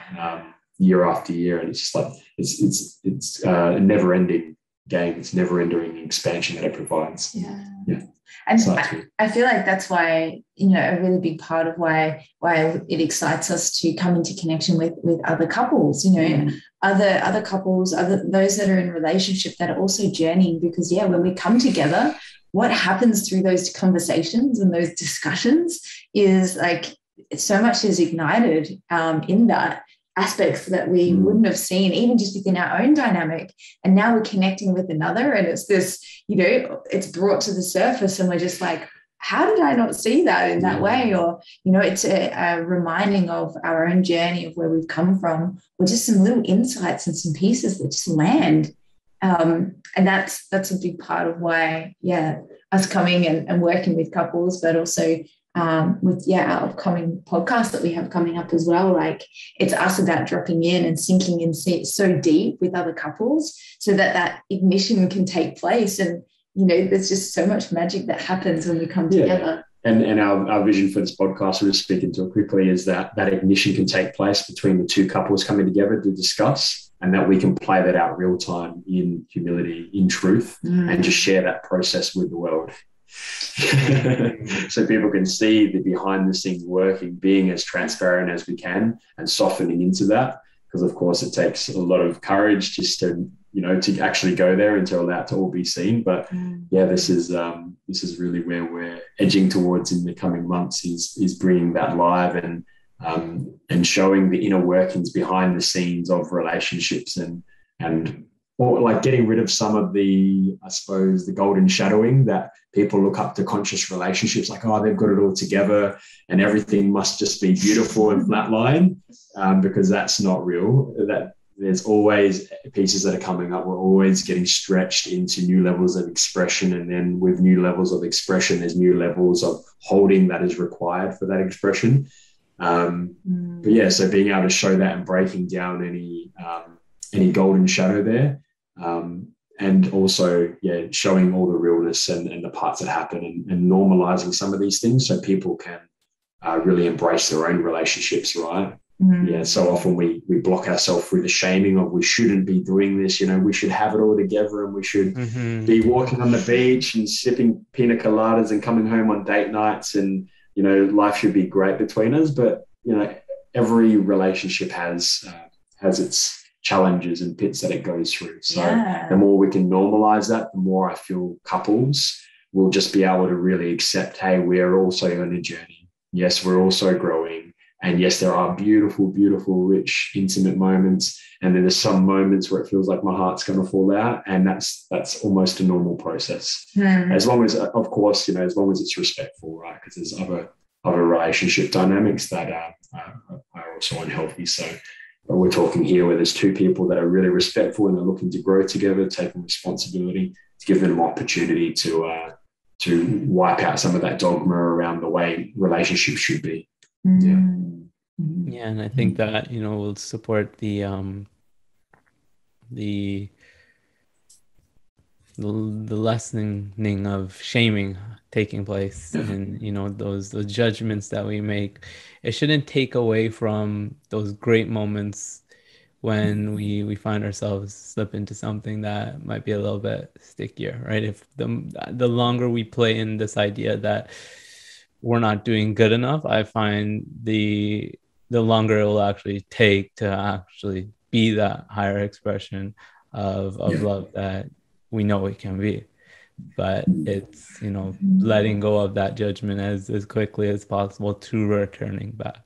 year after year. And it's just like, it's never ending game. It's never-ending expansion that it provides. Yeah. And I feel like that's why, a really big part of why it excites us to come into connection with other couples, other couples, those that are in relationship that are also journeying, because when we come together, what happens through those conversations and those discussions is like so much is ignited in that aspects that we wouldn't have seen even just within our own dynamic, and now we're connecting with another, and it's this, it's brought to the surface, and we're just like, how did I not see that in that way? Or it's a reminding of our own journey of where we've come from, or just some little insights and some pieces that just land, and that's a big part of why us coming and working with couples, but also with our upcoming podcast that we have coming up as well. Like, it's us about dropping in and sinking in so deep with other couples so that ignition can take place. And there's just so much magic that happens when we come together. And our vision for this podcast, we'll just speak into it quickly, is that ignition can take place between the two couples coming together to discuss, and that we can play that out real time in humility, in truth, and just share that process with the world. So people can see the behind the scenes working, being as transparent as we can and softening into that, because of course it takes a lot of courage just to to actually go there and to allow it to all be seen. But this is really where we're edging towards in the coming months, is bringing that live and showing the inner workings behind the scenes of relationships, and or like getting rid of some of the, I suppose, the golden shadowing that people look up to conscious relationships, like, oh, they've got it all together and everything must just be beautiful and flatline, because that's not real. That there's always pieces that are coming up. We're always getting stretched into new levels of expression, and then with new levels of expression, there's new levels of holding that is required for that expression. So being able to show that and breaking down any golden shadow there. And also, showing all the realness and the parts that happen, and normalizing some of these things so people can really embrace their own relationships, right? So often we block ourselves through the shaming of, we shouldn't be doing this, we should have it all together, and we should be walking on the beach and sipping pina coladas and coming home on date nights, and life should be great between us. But every relationship has its challenges and pits that it goes through. So the more we can normalize that, the more I feel couples will just be able to really accept, hey, we're also on a journey. Yes, we're also growing. And yes, there are beautiful, beautiful, rich, intimate moments. And then there's some moments where it feels like my heart's going to fall out. And that's almost a normal process. As long as, of course, as long as it's respectful, right? Because there's other relationship dynamics that are also unhealthy. So, but we're talking here where there's two people that are really respectful and they're looking to grow together, taking responsibility, to give them an opportunity to wipe out some of that dogma around the way relationships should be. Yeah, and I think that will support the lessening of shaming taking place, and those judgments that we make. It shouldn't take away from those great moments when we find ourselves slip into something that might be a little bit stickier, right? If the longer we play in this idea that we're not doing good enough, I find the longer it will actually take to actually be that higher expression of love that we know it can be. But it's, letting go of that judgment as quickly as possible to returning back.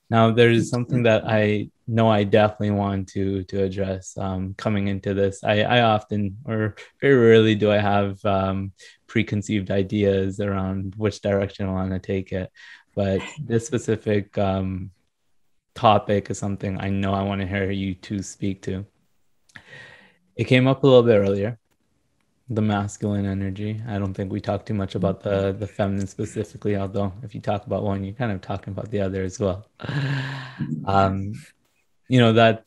Now, there's something that I know I definitely want to address coming into this. I often, or very rarely, do I have preconceived ideas around which direction I want to take it. But this specific topic is something I know I want to hear you two speak to. It came up a little bit earlier, the masculine energy. I don't think we talked too much about the feminine specifically, although if you talk about one, you're kind of talking about the other as well. That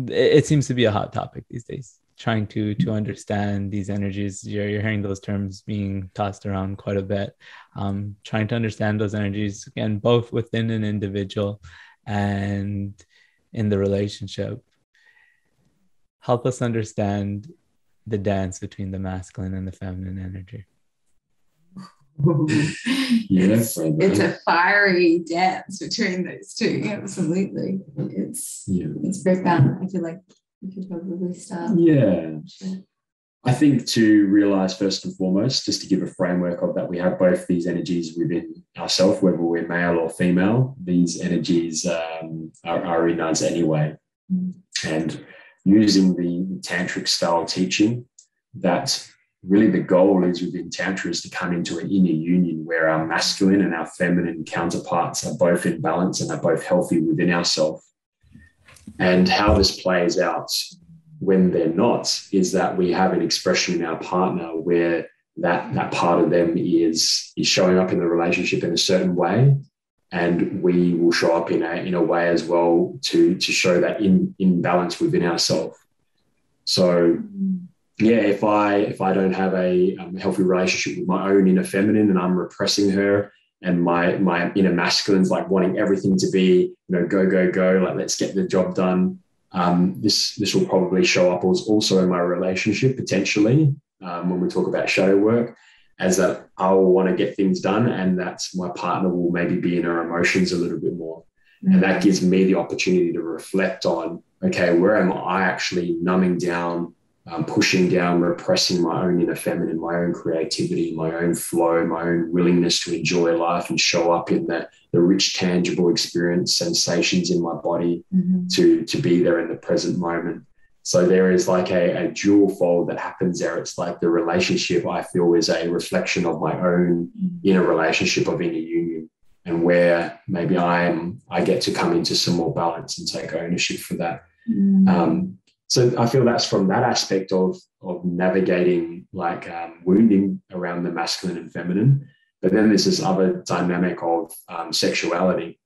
it seems to be a hot topic these days, trying to understand these energies. You're hearing those terms being tossed around quite a bit, trying to understand those energies, again, both within an individual and in the relationship. Help us understand the dance between the masculine and the feminine energy. It's a fiery dance between those two. Absolutely. It's profound. I feel like we could probably start. Yeah. Sure. I think to realize first and foremost, just to give a framework of that, we have both these energies within ourselves, whether we're male or female. These energies are in us anyway. And using the tantric style teaching, that really the goal is within Tantra is to come into an inner union where our masculine and our feminine counterparts are both in balance and are both healthy within ourselves. And how this plays out when they're not is that we have an expression in our partner where that part of them is showing up in the relationship in a certain way, and we will show up in a way as well to show that in balance within ourselves. So yeah, if I don't have a healthy relationship with my own inner feminine and I'm repressing her, and my inner masculine's like wanting everything to be, go, like let's get the job done. This will probably show up also in my relationship potentially when we talk about shadow work, as that I'll want to get things done, and that my partner will maybe be in her emotions a little bit more. And that gives me the opportunity to reflect on, okay, where am I actually numbing down, pushing down, repressing my own inner feminine, my own creativity, my own flow, my own willingness to enjoy life and show up in the rich, tangible experience, sensations in my body, to be there in the present moment. So there is like a dual fold that happens there. It's like the relationship, I feel, is a reflection of my own inner relationship of inner union, and where maybe I get to come into some more balance and take ownership for that. So I feel that's from that aspect of navigating wounding around the masculine and feminine. But then there's this other dynamic of sexuality.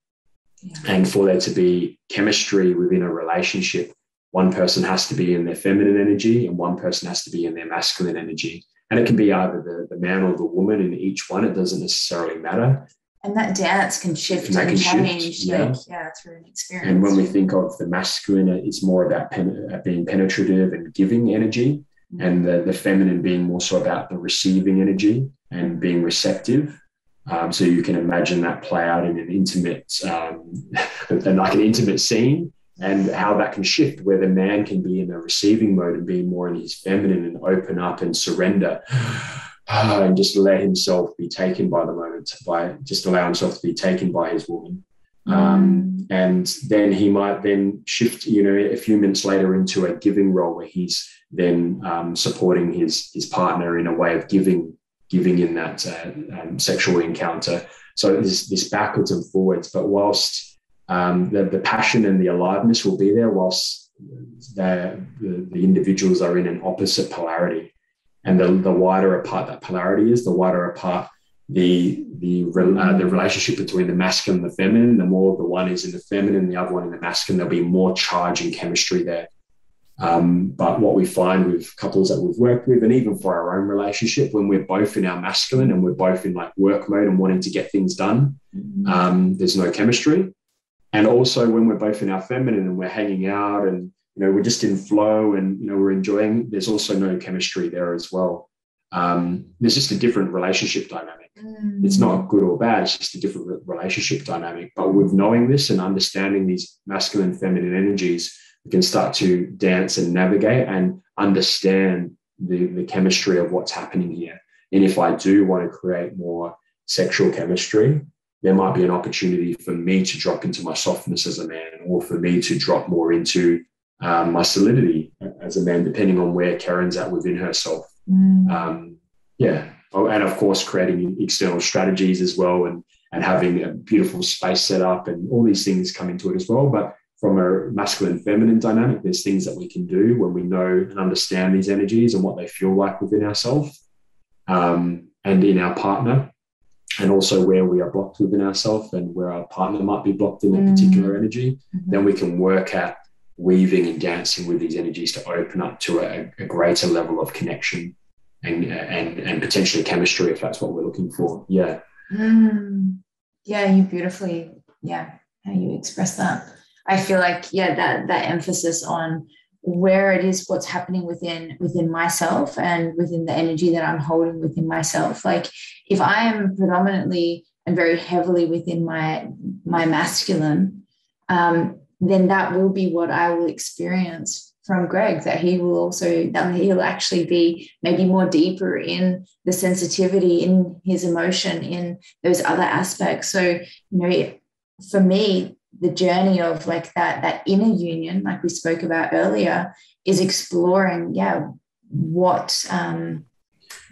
And for there to be chemistry within a relationship, one person has to be in their feminine energy and one person has to be in their masculine energy. And it can be either the man or the woman in each one. It doesn't necessarily matter. And that dance can shift and change through an experience. And when we think of the masculine, it's more about being penetrative and giving energy, and the feminine being more so about the receiving energy and being receptive. So you can imagine that play out in an intimate, like an intimate scene, and how that can shift, where the man can be in a receiving mode and be more in his feminine and open up and surrender. And just let himself be taken by the moment, just allow himself to be taken by his woman. And then he might then shift, a few minutes later into a giving role, where he's then supporting his partner in a way of giving in that sexual encounter. So there's this backwards and forwards, but whilst the passion and the aliveness will be there, whilst the individuals are in an opposite polarity. And the wider apart that polarity is, the wider apart the relationship between the masculine and the feminine, the more the one is in the feminine, the other one in the masculine, there'll be more charge and chemistry there. But what we find with couples that we've worked with, and even for our own relationship, when we're both in our masculine and we're both in like work mode and wanting to get things done, there's no chemistry. And also when we're both in our feminine and we're hanging out and we're just in flow and, we're enjoying, there's also no chemistry there as well. There's just a different relationship dynamic. It's not good or bad. It's just a different relationship dynamic. But with knowing this and understanding these masculine, feminine energies, we can start to dance and navigate and understand the chemistry of what's happening here. And if I do want to create more sexual chemistry, there might be an opportunity for me to drop into my softness as a man, or for me to drop more into my solidity as a man, depending on where Kerryn's at within herself. And of course, creating external strategies as well, and having a beautiful space set up, and all these things come into it as well. But from a masculine feminine dynamic, there's things that we can do when we know and understand these energies and what they feel like within ourselves and in our partner, and also where we are blocked within ourselves and where our partner might be blocked in a particular energy. Then we can work at weaving and dancing with these energies to open up to a greater level of connection and potentially chemistry, if that's what we're looking for. You beautifully, how you express that. I feel like, yeah, that emphasis on where it is, what's happening within myself and within the energy that I'm holding within myself. Like if I am predominantly and very heavily within my masculine, then that will be what I will experience from Greg, that he'll actually be maybe more deeper in the sensitivity, in his emotion, in those other aspects. So, for me, the journey of like that inner union, like we spoke about earlier, is exploring, what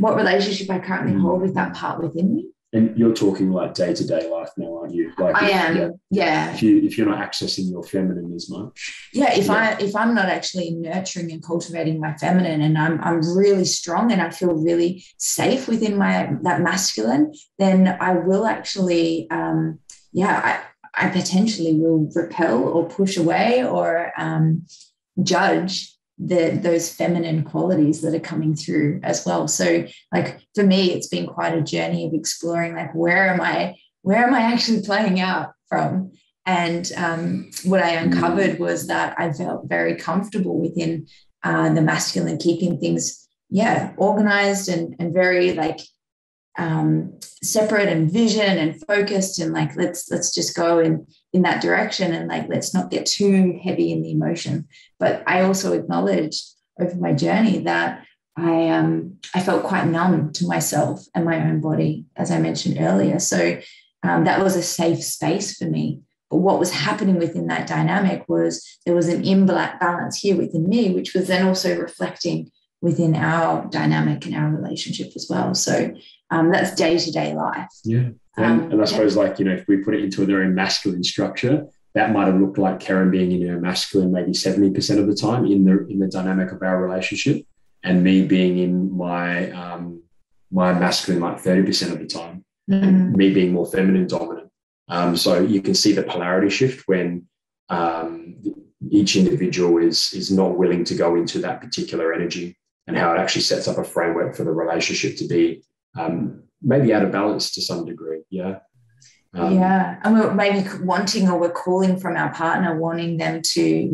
relationship I currently hold with that part within me. And you're talking like day-to-day life now, aren't you? Like I am, yeah. If you're not accessing your feminine as much. Yeah, if I'm not actually nurturing and cultivating my feminine, and I'm really strong and I feel really safe within that masculine, then I will actually, I potentially will repel or push away or judge those feminine qualities that are coming through as well. So like for me, it's been quite a journey of exploring like where am I actually playing out from? And what I uncovered was that I felt very comfortable within the masculine, keeping things organized and very like separate and vision and focused, and like let's just go in that direction, and like let's not get too heavy in the emotion. But I also acknowledged over my journey that I felt quite numb to myself and my own body, as I mentioned earlier. So that was a safe space for me. But what was happening within that dynamic was there was an imbalance here within me, which was then also reflecting within our dynamic and our relationship as well. So that's day-to-day life. Yeah. And I suppose like, if we put it into a very masculine structure, that might have looked like Kerryn being in her masculine maybe 70% of the time in the dynamic of our relationship, and me being in my masculine like 30% of the time, and me being more feminine dominant. So you can see the polarity shift when each individual is not willing to go into that particular energy, and how it actually sets up a framework for the relationship to be maybe out of balance to some degree. Yeah. And we're maybe wanting, or we're calling from our partner, wanting them to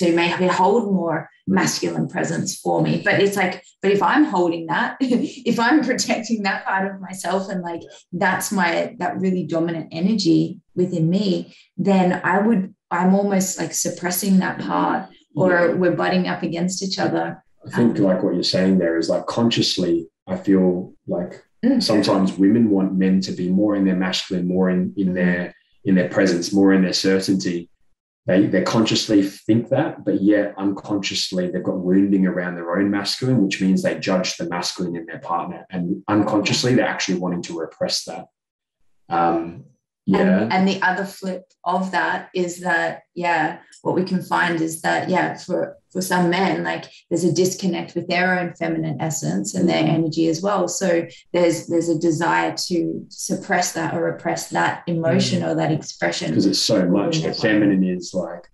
maybe hold more masculine presence for me. But it's like, but if I'm holding that, if I'm protecting that part of myself, and like that's that really dominant energy within me, then I'm almost like suppressing that part, or we're butting up against each other. I think like what you're saying there is like consciously, I feel like sometimes women want men to be more in their masculine, more in their presence, more in their certainty. They consciously think that, but yet unconsciously they've got wounding around their own masculine, which means they judge the masculine in their partner, and unconsciously they're actually wanting to repress that. And the other flip of that is that, what we can find is that, for some men, like there's a disconnect with their own feminine essence and their energy as well. So there's a desire to suppress that or repress that emotion or that expression. Because it's so much. The feminine is like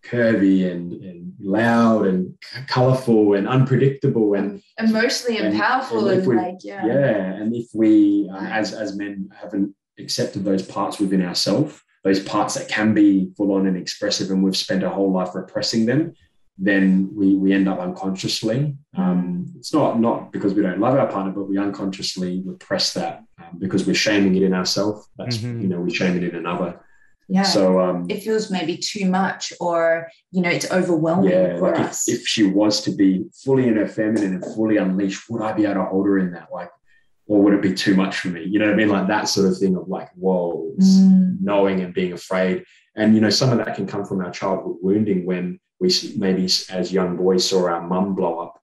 curvy and loud and colourful and unpredictable and emotionally and powerful. And if we as men haven't accepted those parts within ourselves, those parts that can be full on and expressive, and we've spent our whole life repressing them, then we end up unconsciously. It's not because we don't love our partner, but we unconsciously repress that because we're shaming it in ourselves. That's we're shaming it in another. Yeah. So it feels maybe too much, or it's overwhelming for us. If she was to be fully in her feminine and fully unleashed, would I be able to hold her in that? Like, or would it be too much for me? You know what I mean? Like that sort of thing of like, whoa, knowing and being afraid. And, some of that can come from our childhood wounding when we maybe as young boys saw our mum blow up.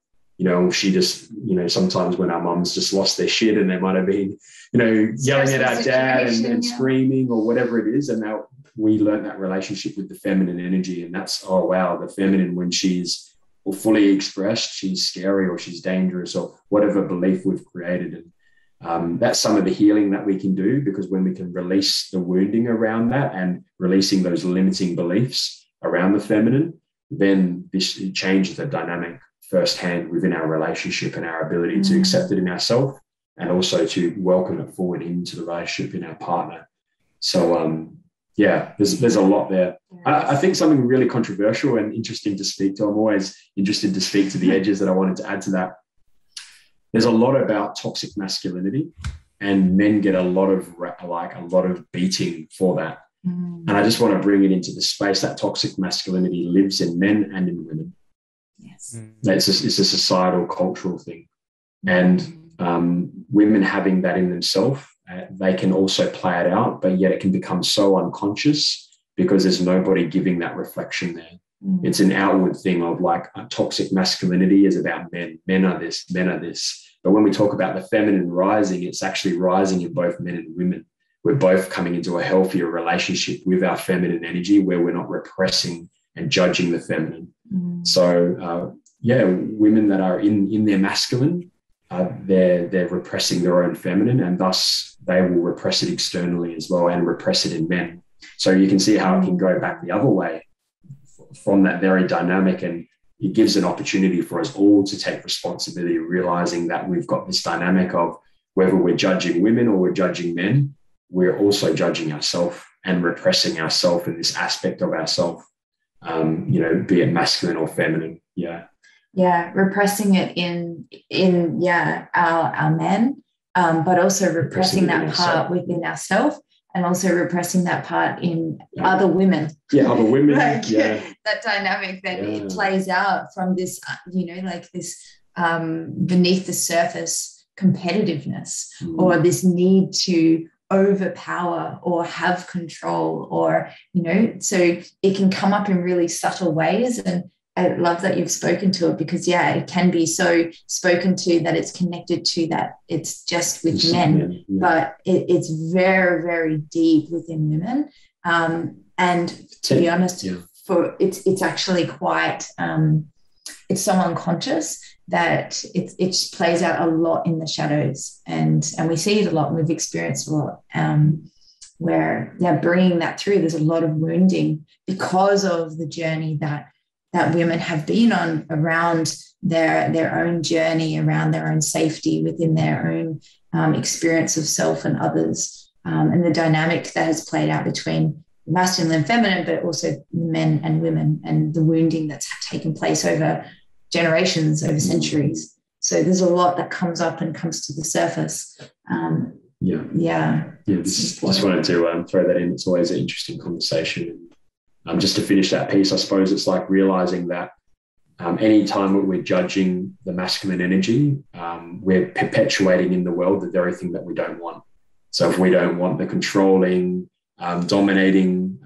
She just, sometimes when our mums just lost their shit and they might have been, yelling at our dad and screaming or whatever it is. And now we learned that relationship with the feminine energy. And that's, oh, wow, the feminine, when she's fully expressed, she's scary or she's dangerous or whatever belief we've created. And that's some of the healing that we can do, because when we can release the wounding around that and releasing those limiting beliefs around the feminine, then this changes the dynamic firsthand within our relationship and our ability to accept it in ourselves, and also to welcome it forward into the relationship in our partner. So, Yeah, there's a lot there. I think something really controversial and interesting to speak to. I'm always interested to speak to the edges that I wanted to add to that. There's a lot about toxic masculinity, and men get a lot of beating for that. And I just want to bring it into the space that toxic masculinity lives in men and in women. Yes, it's a societal, cultural thing, and women having that in themselves, they can also play it out, but yet it can become so unconscious because there's nobody giving that reflection there. It's an outward thing of like toxic masculinity is about men. Men are this, men are this. But when we talk about the feminine rising, it's actually rising in both men and women. We're both coming into a healthier relationship with our feminine energy where we're not repressing and judging the feminine. So, women that are in their masculine, they're repressing their own feminine, and thus they will repress it externally as well and repress it in men. So you can see how it can go back the other way from that very dynamic, and it gives an opportunity for us all to take responsibility, realizing that we've got this dynamic of whether we're judging women or we're judging men, we're also judging ourselves and repressing ourselves in this aspect of ourselves, be it masculine or feminine. Yeah, repressing it in our men, but also repressing that part within ourselves, and also repressing that part in other women. Yeah, other women. That dynamic that it plays out from this, this beneath the surface competitiveness, or this need to overpower or have control, or, so it can come up in really subtle ways. And I love that you've spoken to it, because it can be so spoken to that it's connected to that it's just with men, but it's very, very deep within women. And to be honest, it's actually quite it's so unconscious that it plays out a lot in the shadows, and we see it a lot, and we've experienced a lot where bringing that through. There's a lot of wounding because of the journey that women have been on around their own journey, around their own safety within their own experience of self and others, and the dynamic that has played out between masculine and feminine, but also men and women, and the wounding that's taken place over generations, over centuries. So there's a lot that comes up and comes to the surface. Just wanted to throw that in. It's always an interesting conversation. Just to finish that piece, I suppose it's like realizing that any time that we're judging the masculine energy, we're perpetuating in the world the very thing that we don't want. So if we don't want the controlling, dominating,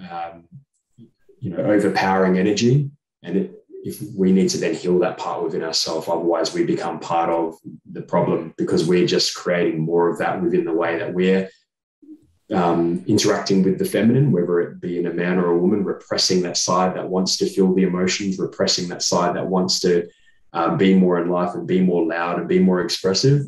overpowering energy, and if we need to then heal that part within ourselves, otherwise we become part of the problem, because we're just creating more of that within the way that we're interacting with the feminine, whether it be in a man or a woman, repressing that side that wants to feel the emotions, repressing that side that wants to be more in life and be more loud and be more expressive.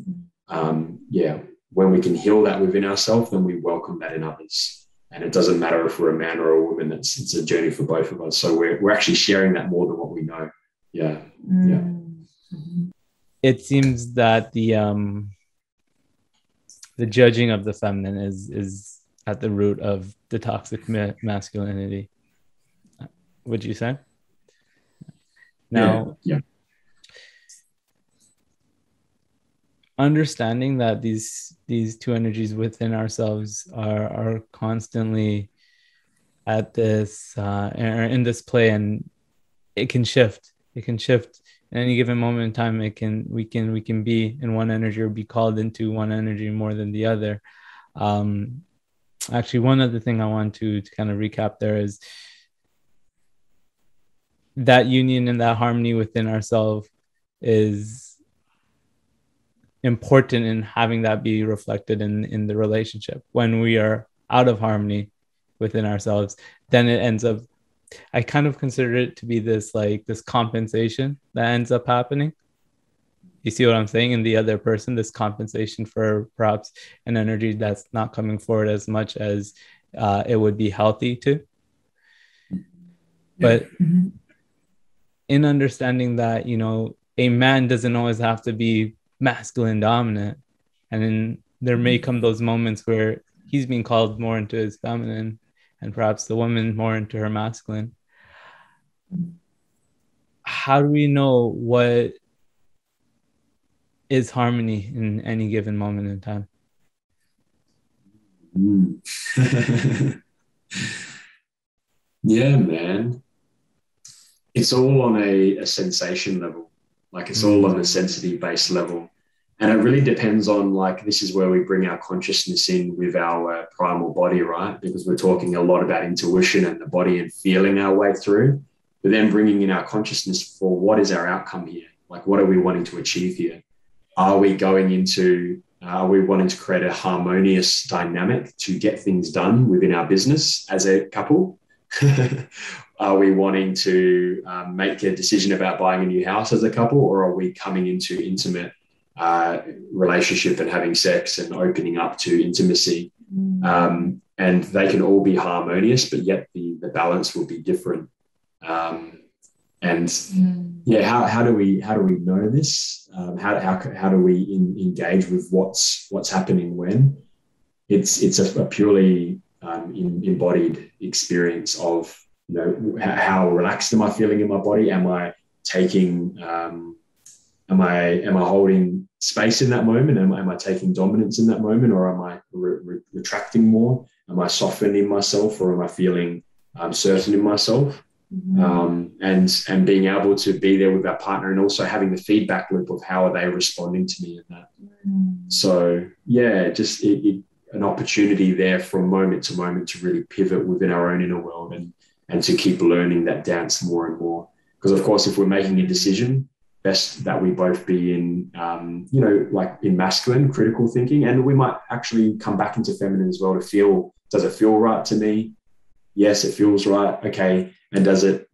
When we can heal that within ourselves, then we welcome that in others. And it doesn't matter if we're a man or a woman, it's a journey for both of us. So we're actually sharing that more than what we know. It seems that the judging of the feminine is at the root of the toxic masculinity. Would you say? Now, understanding that these two energies within ourselves are constantly at this in this play, and it can shift. It can shift at any given moment in time. We can be in one energy or be called into one energy more than the other. Actually, one other thing I want to kind of recap there is that union and that harmony within ourselves is important in having that be reflected in the relationship. When we are out of harmony within ourselves, then it ends up, I kind of consider it to be this compensation that ends up happening. You see what I'm saying? In the other person, this compensation for perhaps an energy that's not coming forward as much as it would be healthy to. But in understanding that, a man doesn't always have to be masculine dominant, and then there may come those moments where he's being called more into his feminine, and perhaps the woman more into her masculine. How do we know what is harmony in any given moment in time? Yeah, man. It's all on a sensation level. Like it's all on a sensitive-based level. And it really depends on, like, this is where we bring our consciousness in with our primal body, right? Because we're talking a lot about intuition and the body and feeling our way through, but then bringing in our consciousness for what is our outcome here? Like, what are we wanting to achieve here? Are we wanting to create a harmonious dynamic to get things done within our business as a couple? Are we wanting to make a decision about buying a new house as a couple, or are we coming into intimate relationship and having sex and opening up to intimacy? And they can all be harmonious, but yet the balance will be different. How do we know this? How do we engage with what's happening when? It's a purely embodied experience of, you know, how relaxed am I feeling in my body? Am I taking am I holding space in that moment? Am I taking dominance in that moment, or am I retracting more? Am I softening myself, or am I feeling certain in myself? And being able to be there with our partner, and also having the feedback loop of how are they responding to me in that. So yeah, just an opportunity there from moment to moment to really pivot within our own inner world and to keep learning that dance more and more. Because of course, if we're making a decision, best that we both be in, like in masculine critical thinking, and we might actually come back into feminine as well to feel, does it feel right to me? Yes, it feels right. Okay. And does it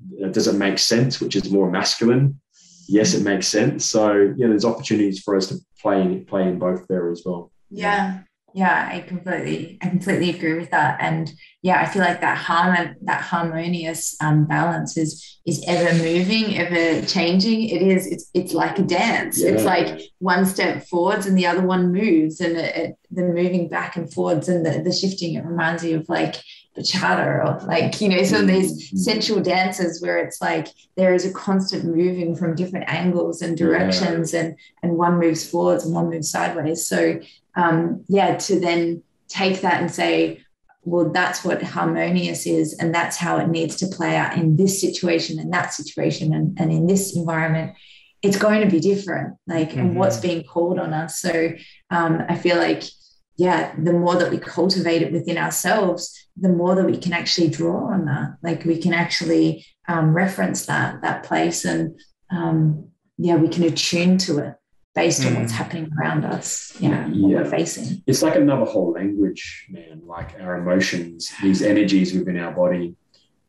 make sense, which is more masculine? Yes, it makes sense. So yeah, there's opportunities for us to play in both there as well. Yeah, I completely agree with that. And yeah, I feel like that harmonious balance is ever moving, ever changing. It's like a dance. Yeah. It's like one step forwards and the other one moves, and the moving back and forwards and the shifting. It reminds me of like bachata, or like, you know, some of these sensual dances where it's like there is a constant moving from different angles and directions, and one moves forwards and one moves sideways. So to then take that and say, well, that's what harmonious is, and that's how it needs to play out in this situation and that situation and in this environment. It's going to be different, like, and what's being called on us. So I feel like, the more that we cultivate it within ourselves, the more that we can actually draw on that. Like we can actually reference that place, and we can attune to it based on what's happening around us, what we're facing. It's like another whole language, man, like our emotions, these energies within our body.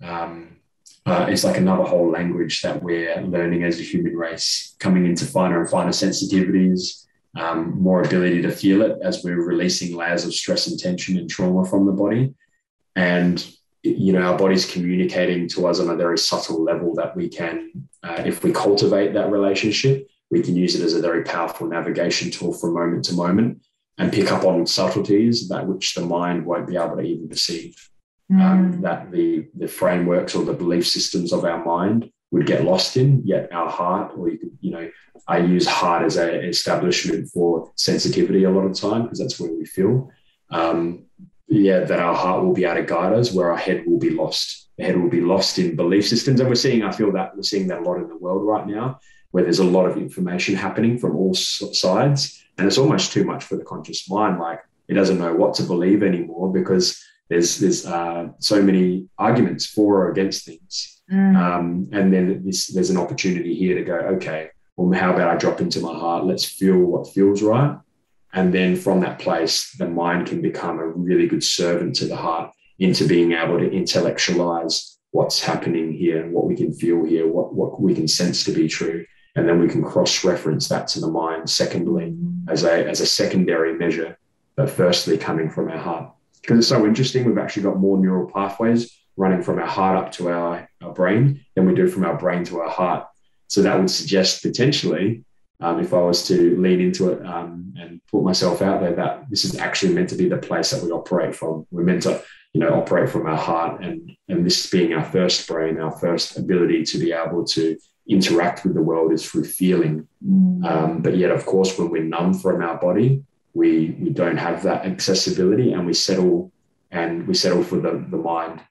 It's like another whole language that we're learning as a human race, coming into finer and finer sensitivities, more ability to feel it as we're releasing layers of stress and tension and trauma from the body. And, you know, our body's communicating to us on a very subtle level that we can, if we cultivate that relationship, we can use it as a very powerful navigation tool from moment to moment and pick up on subtleties that which the mind won't be able to even perceive. That the frameworks or the belief systems of our mind would get lost in, yet our heart, or I use heart as an establishment for sensitivity a lot of the time, because that's where we feel. That our heart will be able to guide us, where our head will be lost. The head will be lost in belief systems. And we're seeing that a lot in the world right now, where there's a lot of information happening from all sides. And it's almost too much for the conscious mind. Like, it doesn't know what to believe anymore, because there's so many arguments for or against things. And then there's an opportunity here to go, okay, well, how about I drop into my heart? Let's feel what feels right. And then from that place, the mind can become a really good servant to the heart, into being able to intellectualize what's happening here and what we can feel here, what we can sense to be true. And then we can cross-reference that to the mind, secondly, as a secondary measure, but firstly coming from our heart. Because it's so interesting, we've actually got more neural pathways running from our heart up to our brain than we do from our brain to our heart. So that would suggest potentially, if I was to lean into it and put myself out there, that this is actually meant to be the place that we operate from. We're meant to operate from our heart, and this being our first brain, our first ability to be able to interact with the world is through feeling. But yet, of course, when we're numb from our body, we don't have that accessibility, and we settle for the mind,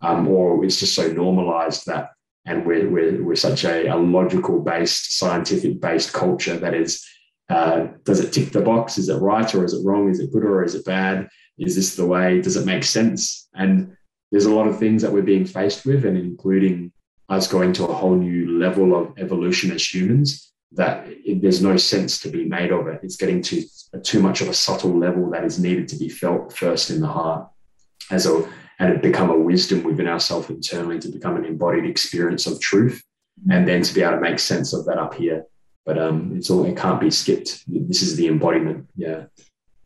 or it's just so normalized that, and we're such a logical based, scientific based culture that is, does it tick the box? Is it right or is it wrong? Is it good or is it bad? Is this the way? Does it make sense? And there's a lot of things that we're being faced with, and including us going to a whole new level of evolution as humans, that there's no sense to be made of it. It's getting to too much of a subtle level that is needed to be felt first in the heart, and it become a wisdom within ourselves internally, to become an embodied experience of truth, and then to be able to make sense of that up here. But it can't be skipped. This is the embodiment.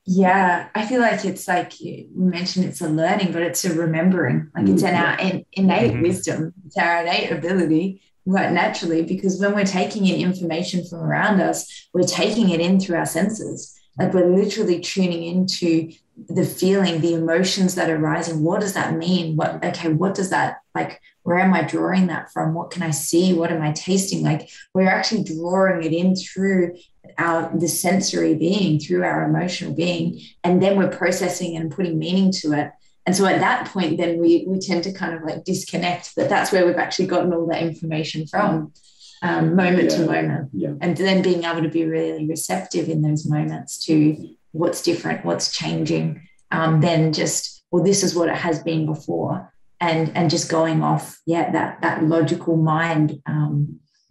Yeah, I feel like it's like you mentioned, it's a learning, but it's a remembering. Like it's our innate wisdom, it's our innate ability, right, naturally, because when we're taking in information from around us, we're taking it in through our senses. Like we're literally tuning into the feeling, the emotions that are rising. What does that mean? What does that, like, where am I drawing that from? What can I see? What am I tasting? Like we're actually drawing it in through the sensory being, through our emotional being, and then we're processing and putting meaning to it. And so at that point, then we tend to kind of like disconnect, but that's where we've actually gotten all that information from, moment to moment. And then being able to be really receptive in those moments to what's different, what's changing, then just, well, this is what it has been before, and just going off, that logical mind,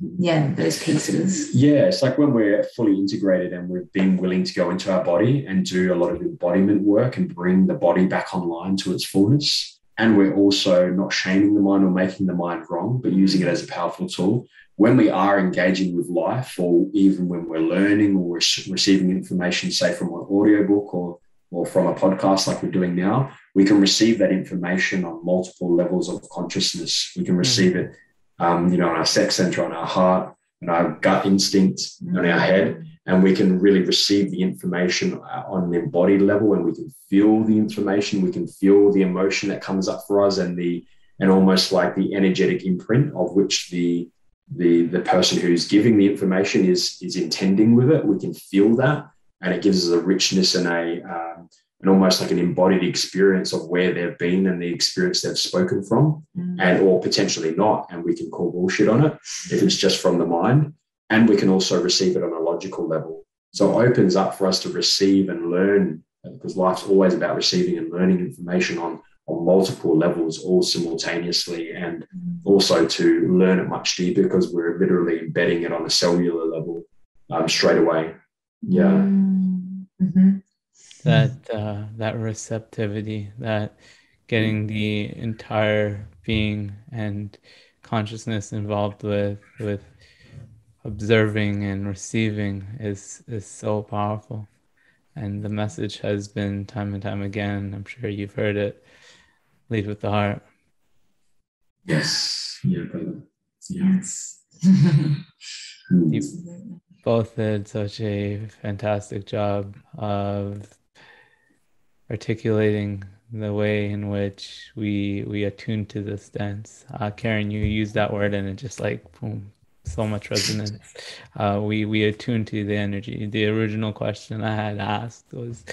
those pieces. It's like when we're fully integrated and we've been willing to go into our body and do a lot of embodiment work and bring the body back online to its fullness. And we're also not shaming the mind or making the mind wrong, but using it as a powerful tool. When we are engaging with life, or even when we're learning or receiving information, say from an audiobook or from a podcast like we're doing now, we can receive that information on multiple levels of consciousness. We can receive it on our sex center, on our heart, on our gut instinct, on our head, and we can really receive the information on an embodied level, and we can feel the information, we can feel the emotion that comes up for us, and almost like the energetic imprint of which the person who's giving the information is intending with it. We can feel that, and it gives us a richness and and almost like an embodied experience of where they've been and the experience they've spoken from, and or potentially not, and we can call bullshit on it if it's just from the mind. And we can also receive it on a logical level. So it opens up for us to receive and learn, because life's always about receiving and learning information on multiple levels, all simultaneously, and also to learn it much deeper, because we're literally embedding it on a cellular level straight away. That receptivity, that getting the entire being and consciousness involved with observing and receiving is so powerful. And the message has been time and time again, I'm sure you've heard it, lead with the heart. Yes. Yeah, brother. Yes. You both did such a fantastic job of articulating the way in which we attune to this dance. Kerryn, you used that word and it just like, boom, so much resonance. We attune to the energy. The original question I had asked was,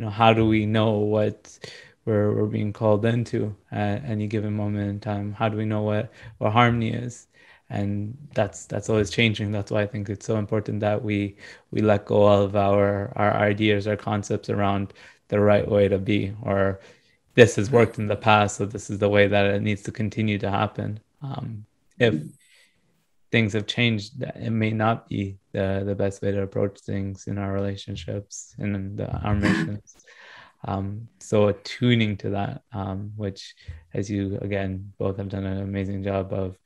how do we know what we're being called into at any given moment in time? How do we know what harmony is? And that's always changing. That's why I think it's so important that we let go of our ideas, our concepts around the right way to be, or this has worked in the past, so this is the way that it needs to continue to happen. If things have changed, it may not be the best way to approach things in our relationships and our missions. So attuning to that, which, as you again both have done an amazing job of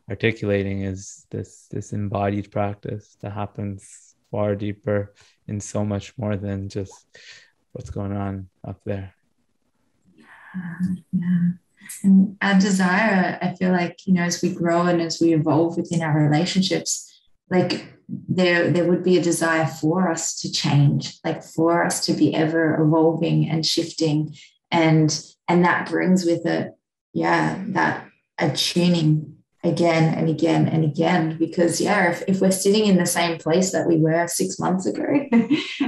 articulating, is this embodied practice that happens far deeper in so much more than just what's going on up there. And our desire, I feel like, as we grow and as we evolve within our relationships, like there would be a desire for us to change, like for us to be ever evolving and shifting and And that brings with it, that attuning again and again and again, because if we're sitting in the same place that we were 6 months ago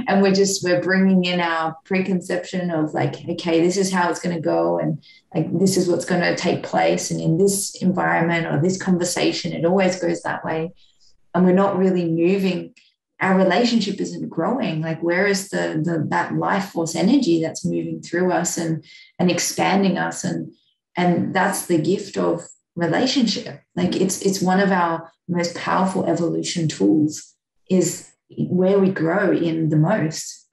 and we're bringing in our preconception of like, okay, this is how it's going to go, and like this is what's going to take place, and in this environment or this conversation it always goes that way, and we're not really moving, our relationship isn't growing. Like, where is that life force energy that's moving through us and expanding us, and that's the gift of relationship. Like, it's one of our most powerful evolution tools, is where we grow in the most.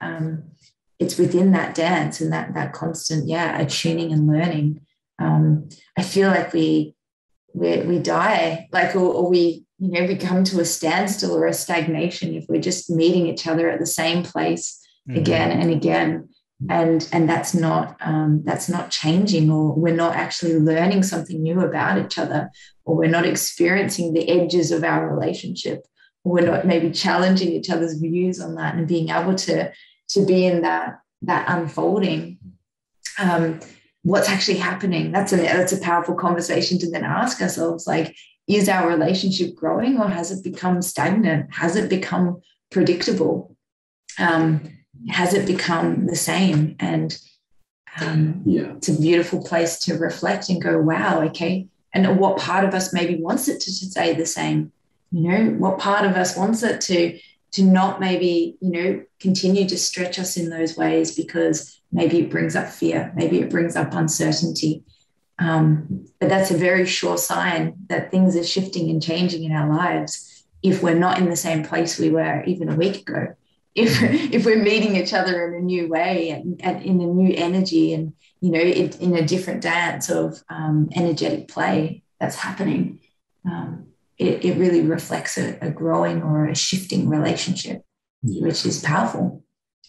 It's within that dance and that constant attuning and learning. I feel like we die, like, or we we come to a standstill or a stagnation if we're just meeting each other at the same place again and again. And that's not changing, or we're not actually learning something new about each other, or we're not experiencing the edges of our relationship, or we're not maybe challenging each other's views on that and being able to be in that unfolding. What's actually happening? That's a powerful conversation to then ask ourselves, like, is our relationship growing, or has it become stagnant? Has it become predictable? Has it become the same? And it's a beautiful place to reflect and go, wow, okay. And what part of us maybe wants it to stay the same? What part of us wants it to not maybe, continue to stretch us in those ways, because maybe it brings up fear, maybe it brings up uncertainty. But that's a very sure sign that things are shifting and changing in our lives if we're not in the same place we were even a week ago. If we're meeting each other in a new way and in a new energy, and in a different dance of energetic play that's happening, it really reflects a growing or a shifting relationship, which is powerful.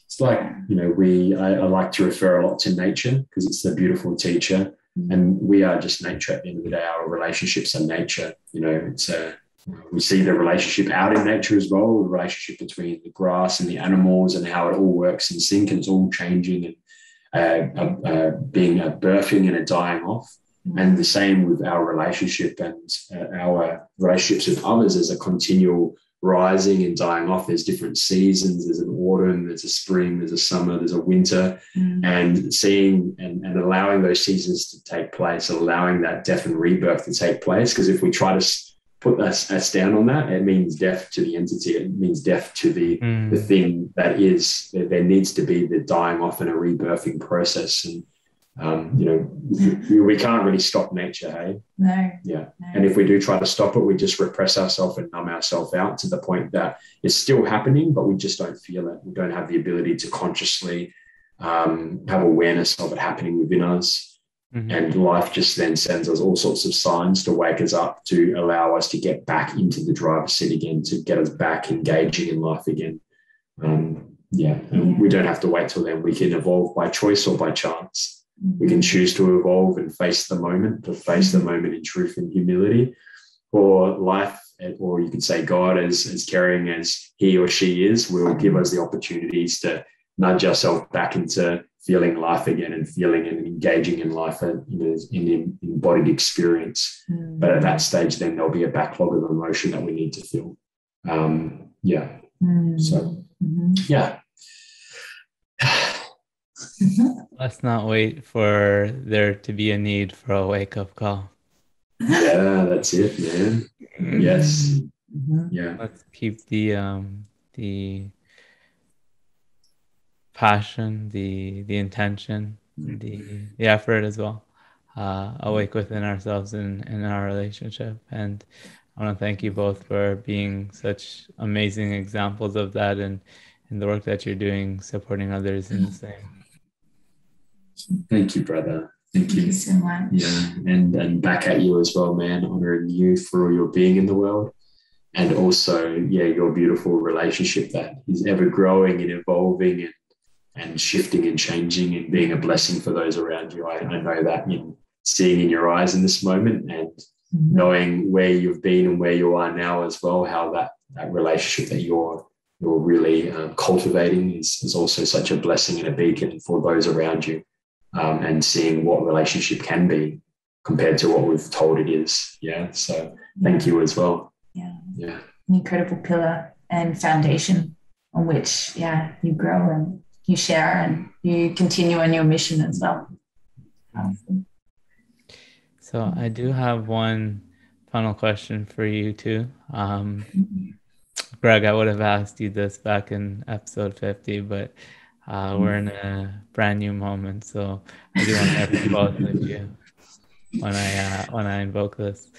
It's like, I like to refer a lot to nature, because it's the beautiful teacher, and we are just nature at the end of the day. Our relationships are nature. We see the relationship out in nature as well, the relationship between the grass and the animals, and how it all works in sync, and it's all changing and being a birthing and a dying off. And the same with our relationship and our relationships with others, as a continual rising and dying off. There's different seasons. There's an autumn, there's a spring, there's a summer, there's a winter, and seeing and allowing those seasons to take place, allowing that death and rebirth to take place. Because if we try to put us down on that, it means death to the entity. It means death to the thing that is. There needs to be the dying off and a rebirthing process. And we can't really stop nature, hey? No. Yeah. No. And if we do try to stop it, we just repress ourselves and numb ourselves out to the point that it's still happening, but we just don't feel it. We don't have the ability to consciously have awareness of it happening within us. And life just then sends us all sorts of signs to wake us up, to allow us to get back into the driver's seat again, to get us back engaging in life again. And we don't have to wait till then. We can evolve by choice or by chance. We can choose to evolve and face the moment, to face the moment in truth and humility, or life, or you could say God, as caring as he or she is, will give us the opportunities to nudge ourselves back into feeling life again, and feeling and engaging in life in embodied experience. But at that stage, then there'll be a backlog of emotion that we need to feel. Let's not wait for there to be a need for a wake-up call. Yeah, that's it, man. Yes. Yeah. Let's keep the passion, the intention, the effort as well, awake within ourselves and in our relationship. And I want to thank you both for being such amazing examples of that, and the work that you're doing, supporting others in the same. Thank you, brother. Thank you so much. Yeah, and back at you as well, man. Honoring you for your being in the world, and also, your beautiful relationship that is ever growing and evolving and shifting and changing, and being a blessing for those around you. I know that in seeing in your eyes in this moment, and knowing where you've been and where you are now as well, how that relationship that you're really cultivating is also such a blessing and a beacon for those around you. and seeing what relationship can be compared to what we've told it is. Yeah. So thank you as well. Yeah. Yeah. An incredible pillar and foundation on which, you grow and you share and you continue on your mission as well. So I do have one final question for you too. Greg, I would have asked you this back in episode 50, but we're in a brand new moment. So I do want to hear from both of you when I invoke this.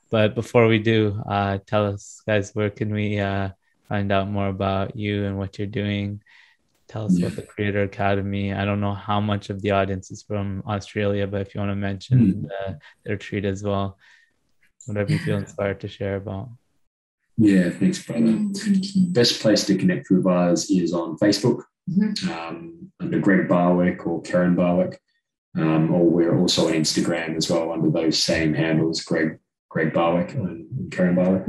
But before we do, tell us, guys, where can we find out more about you and what you're doing? Tell us about the Creator Academy. I don't know how much of the audience is from Australia, but if you want to mention the retreat as well, whatever you feel inspired to share about. Yeah, thanks, brother. Best place to connect with us is on Facebook, under Greg Barwick or Kerryn Barwick, or we're also on Instagram as well under those same handles, Greg Barwick and Kerryn Barwick.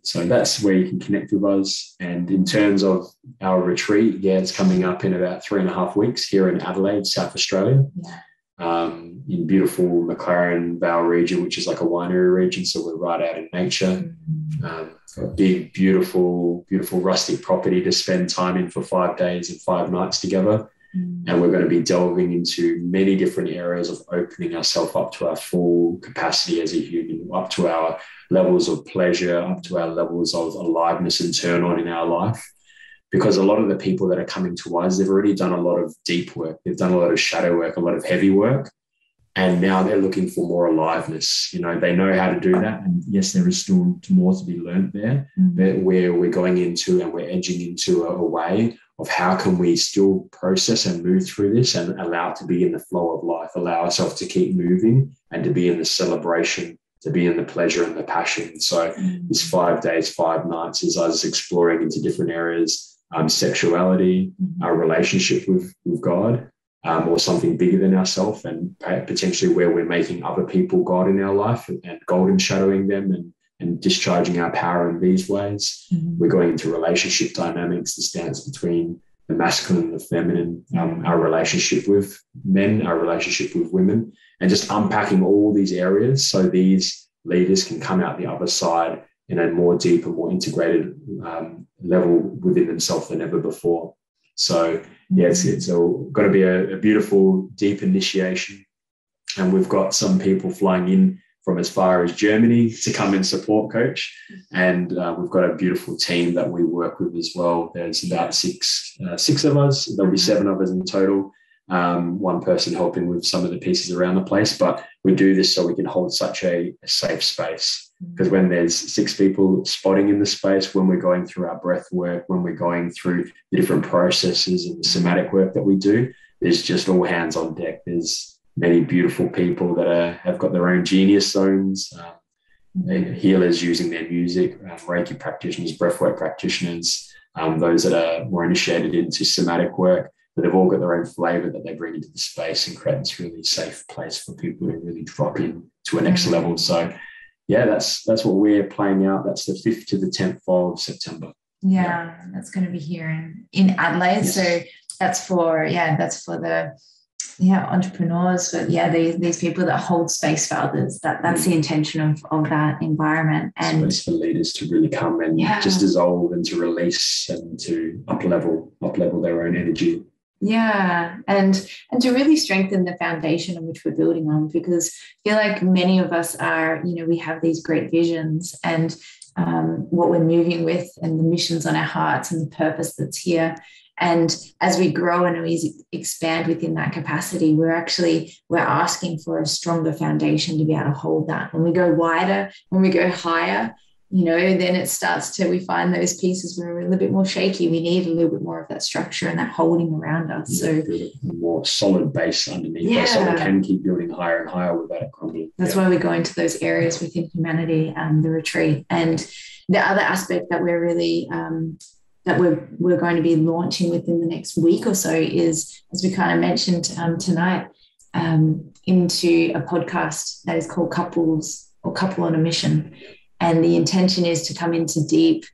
So that's where you can connect with us. And in terms of our retreat, it's coming up in about 3.5 weeks here in Adelaide, South Australia, in beautiful McLaren Vale region, which is like a winery region. So we're right out in nature. A big, beautiful rustic property to spend time in for 5 days and 5 nights together. And we're going to be delving into many different areas of opening ourselves up to our full capacity as a human, up to our levels of pleasure, up to our levels of aliveness and turn on in our life. Because a lot of the people that are coming to us, they've already done a lot of deep work. They've done a lot of shadow work, a lot of heavy work. And now they're looking for more aliveness. You know, they know how to do that. And yes, there is still more to be learned there, but where we're going into and we're edging into a way of how can we still process and move through this and allow it to be in the flow of life, allow ourselves to keep moving and to be in the celebration, to be in the pleasure and the passion. So this 5 days, 5 nights is us exploring into different areas, sexuality, our relationship with God, or something bigger than ourselves, and potentially where we're making other people God in our life and golden shadowing them and discharging our power in these ways. We're going into relationship dynamics, this dance between the masculine and the feminine, our relationship with men, our relationship with women, and just unpacking all these areas so these leaders can come out the other side in a more deeper, more integrated level within themselves than ever before. So it's going to be a beautiful, deep initiation. And we've got some people flying in from as far as Germany to come and support coach. And we've got a beautiful team that we work with as well. There's about six of us. There'll be 7 of us in total. One person helping with some of the pieces around the place. But we do this so we can hold such a safe space. Because when there's 6 people spotting in the space, when we're going through our breath work, when we're going through the different processes and the somatic work that we do, there's just all hands on deck. There's many beautiful people that have got their own genius zones, healers using their music, Reiki practitioners, breathwork practitioners, those that are more initiated into somatic work, but they've all got their own flavor that they bring into the space and create this really safe place for people to really drop in to a next level. So that's what we're playing out. That's the 5th to the 10th of September. That's going to be here in Adelaide. Yes. So that's for the entrepreneurs, but these people that hold space for others. That's the intention of that environment. And space for leaders to really come and just dissolve and to release and to up level their own energy. And to really strengthen the foundation on which we're building on, because I feel like many of us are, we have these great visions and what we're moving with and the missions on our hearts and the purpose that's here. And as we grow and we expand within that capacity, we're asking for a stronger foundation to be able to hold that. When we go wider, when we go higher, then it starts to, we find those pieces where we're a little bit more shaky. We need a little bit more of that structure and that holding around us. So a more solid base underneath us so we can keep building higher and higher without it crumbling. That's why we go into those areas within humanity and the retreat. And the other aspect that we're really, that we're going to be launching within the next week or so is, as we kind of mentioned tonight, into a podcast that is called Couple on a Mission. And the intention is to come into deep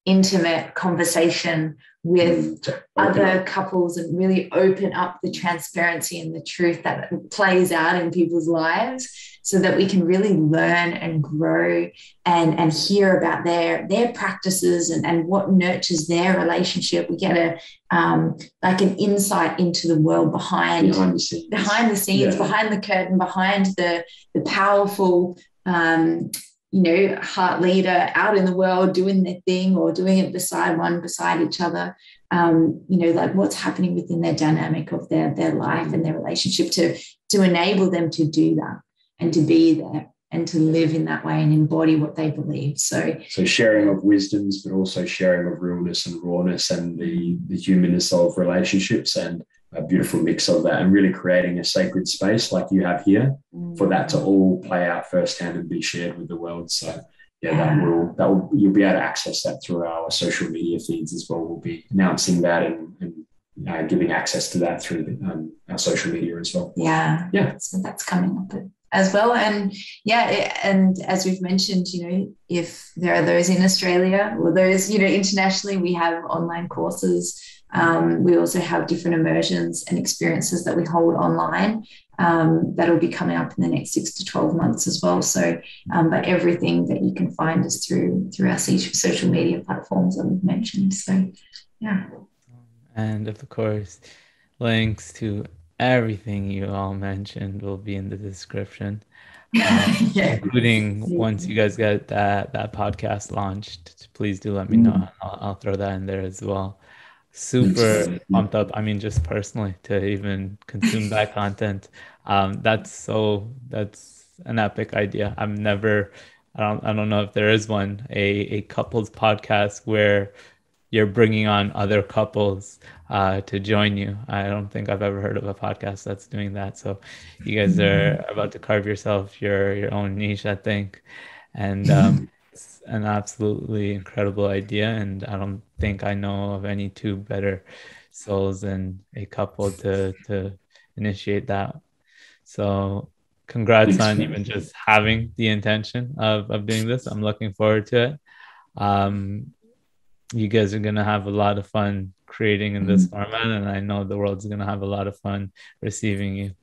intimate conversation with other couples and really open up the transparency and the truth that plays out in people's lives, so that we can really learn and grow and hear about their practices and what nurtures their relationship. We get like an insight into the world behind the scenes, behind the curtain, behind the powerful heart leader out in the world doing their thing, or doing it beside each other, like what's happening within their dynamic of their life and their relationship to enable them to do that and to be there and to live in that way and embody what they believe. So sharing of wisdoms, but also sharing of realness and rawness and the humanness of relationships, and a beautiful mix of that, and really creating a sacred space like you have here for that to all play out firsthand and be shared with the world. So that will you'll be able to access that through our social media feeds as well. We'll be announcing that and giving access to that through our social media as well. So that's coming up as well. And and as we've mentioned, if there are those in Australia or those internationally, we have online courses. We also have different immersions and experiences that we hold online that'll be coming up in the next 6 to 12 months as well. So, but everything that you can find is through our social media platforms that we've mentioned. So, And of course, links to everything you all mentioned will be in the description, including once you guys get that podcast launched. Please do let me know. I'll throw that in there as well. Super pumped up. I mean, just personally to even consume that content. That's an epic idea. I don't know if there is one, a couples podcast where you're bringing on other couples to join you. I don't think I've ever heard of a podcast that's doing that. So you guys are about to carve yourself your own niche, I think. And it's an absolutely incredible idea. And I don't think I know of any two better souls than a couple to initiate that. So congrats on even just having the intention of doing this. I'm looking forward to it. You guys are going to have a lot of fun creating in this format, and I know the world's going to have a lot of fun receiving you.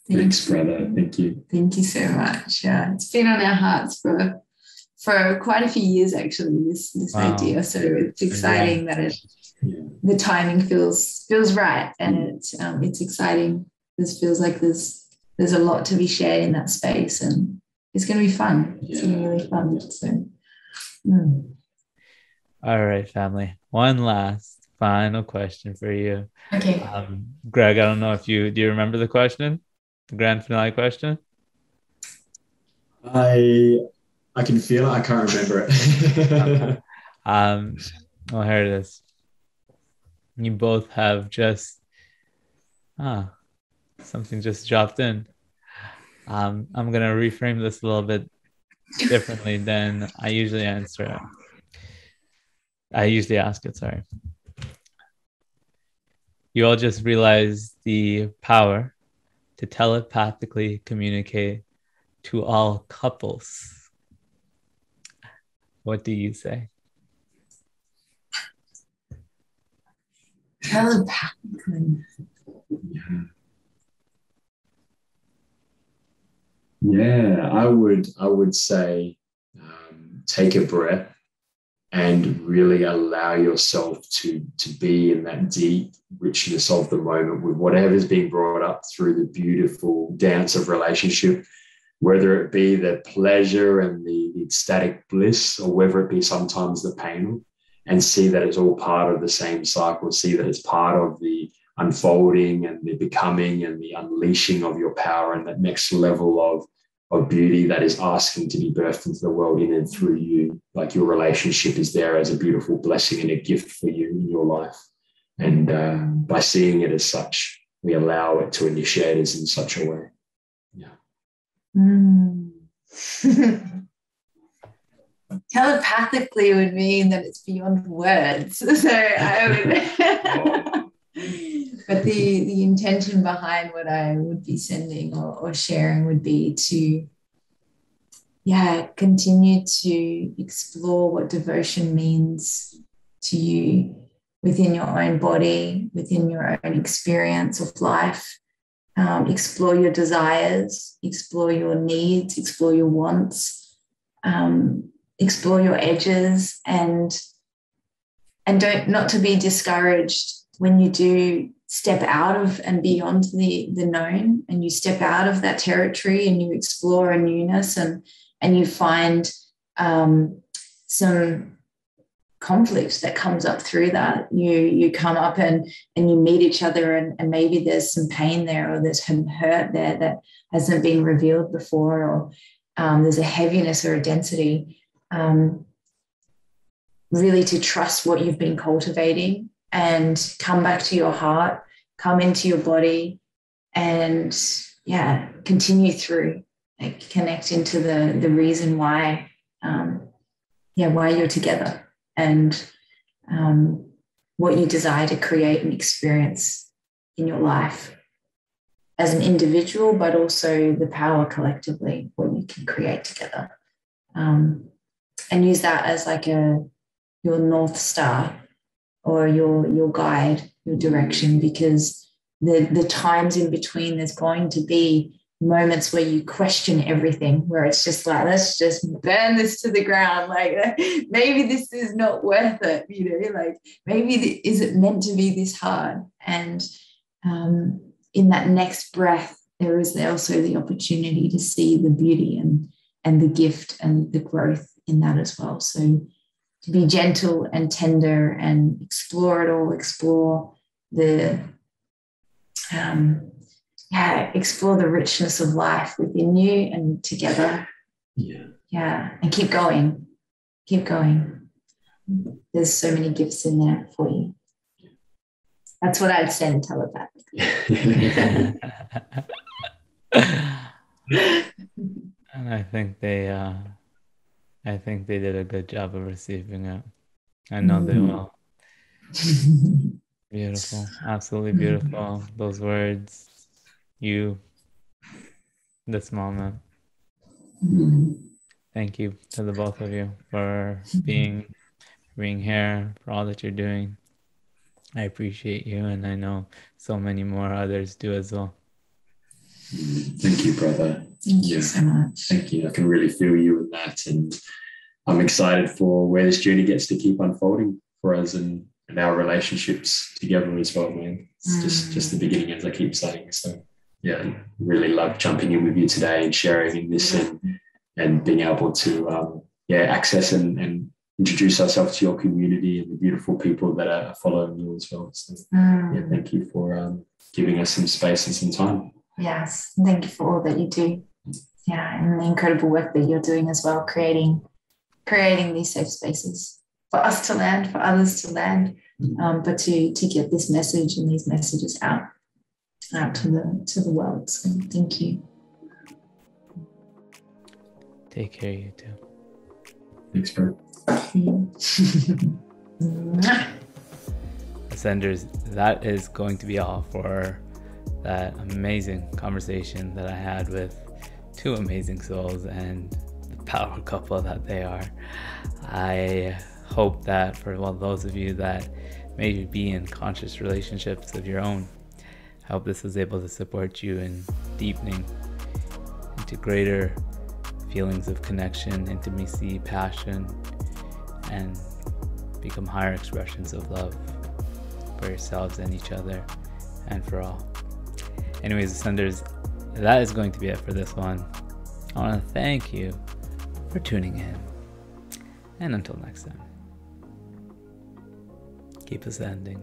Thanks, brother. Thank you. Thank you so much. Yeah, it's been on our hearts for quite a few years, actually, this idea. So it's exciting that the timing feels right, and it's exciting. This feels like there's a lot to be shared in that space, and it's going to be fun. It's going to be really fun. So. All right, family. One last final question for you. Okay. Greg, I don't know if do you remember the question? The grand finale question? I can feel it. I can't remember it. Well, here it is. You both have just something just dropped in. I'm gonna reframe this a little bit differently than I usually answer it. I usually ask it, sorry. You all just realized the power to telepathically communicate to all couples. What do you say? Telepathically. Yeah, I would say take a breath and really allow yourself to be in that deep richness of the moment with whatever's being brought up through the beautiful dance of relationship, whether it be the pleasure and the ecstatic bliss, or whether it be sometimes the pain, and see that it's all part of the same cycle, see that it's part of the unfolding and the becoming and the unleashing of your power and that next level of beauty that is asking to be birthed into the world in and through you. Like your relationship is there as a beautiful blessing and a gift for you in your life. And by seeing it as such, we allow it to initiate us in such a way. Telepathically would mean that it's beyond words. So I would... But the intention behind what I would be sending or sharing would be continue to explore what devotion means to you within your own body, within your own experience of life. Explore your desires, explore your needs, explore your wants, explore your edges, and not to be discouraged when you do step out of and beyond the known, and you step out of that territory and you explore a newness, and you find some conflict that comes up through that. You come up and you meet each other, and maybe there's some pain there, or there's some hurt there that hasn't been revealed before, or there's a heaviness or a density. Really to trust what you've been cultivating and come back to your heart, come into your body, and continue through, like connect into the reason why you're together, and what you desire to create and experience in your life as an individual, but also the power collectively, what you can create together, and use that as like your North Star, or your guide, your direction, because the times in between, there's going to be moments where you question everything, where it's just like, let's just burn this to the ground, like maybe this is not worth it, like maybe is it meant to be this hard? And in that next breath, there is also the opportunity to see the beauty and the gift and the growth in that as well. So to be gentle and tender and explore it all, explore the explore the richness of life within you and together. And keep going. There's so many gifts in there for you. That's what I'd send telepathically. And I think they did a good job of receiving it. I know they will. Beautiful, absolutely beautiful. Those words, you, this moment. Thank you to the both of you for being here, for all that you're doing. I appreciate you, and I know so many more others do as well. Thank you, brother. Thank you so much. Thank you. I can really feel you in that, and I'm excited for where this journey gets to keep unfolding for us and our relationships together as well, man. It's just the beginning, as I keep saying. So really love jumping in with you today and sharing in this and being able to access and introduce ourselves to your community and the beautiful people that are following you as well. So thank you for giving us some space and some time. Yes, thank you for all that you do. And the incredible work that you're doing as well, creating these safe spaces for us to land, for others to land, but to get this message and these messages out to the world. So thank you. Take care, you too. Thanks, bro. Ascenders, that is going to be all for that amazing conversation that I had with two amazing souls and the power couple that they are. I hope that for those of you that may be in conscious relationships of your own, I hope this was able to support you in deepening into greater feelings of connection, intimacy, passion, and become higher expressions of love for yourselves and each other and for all. Anyways, Ascenders, that is going to be it for this one. I want to thank you for tuning in. And until next time, keep ascending.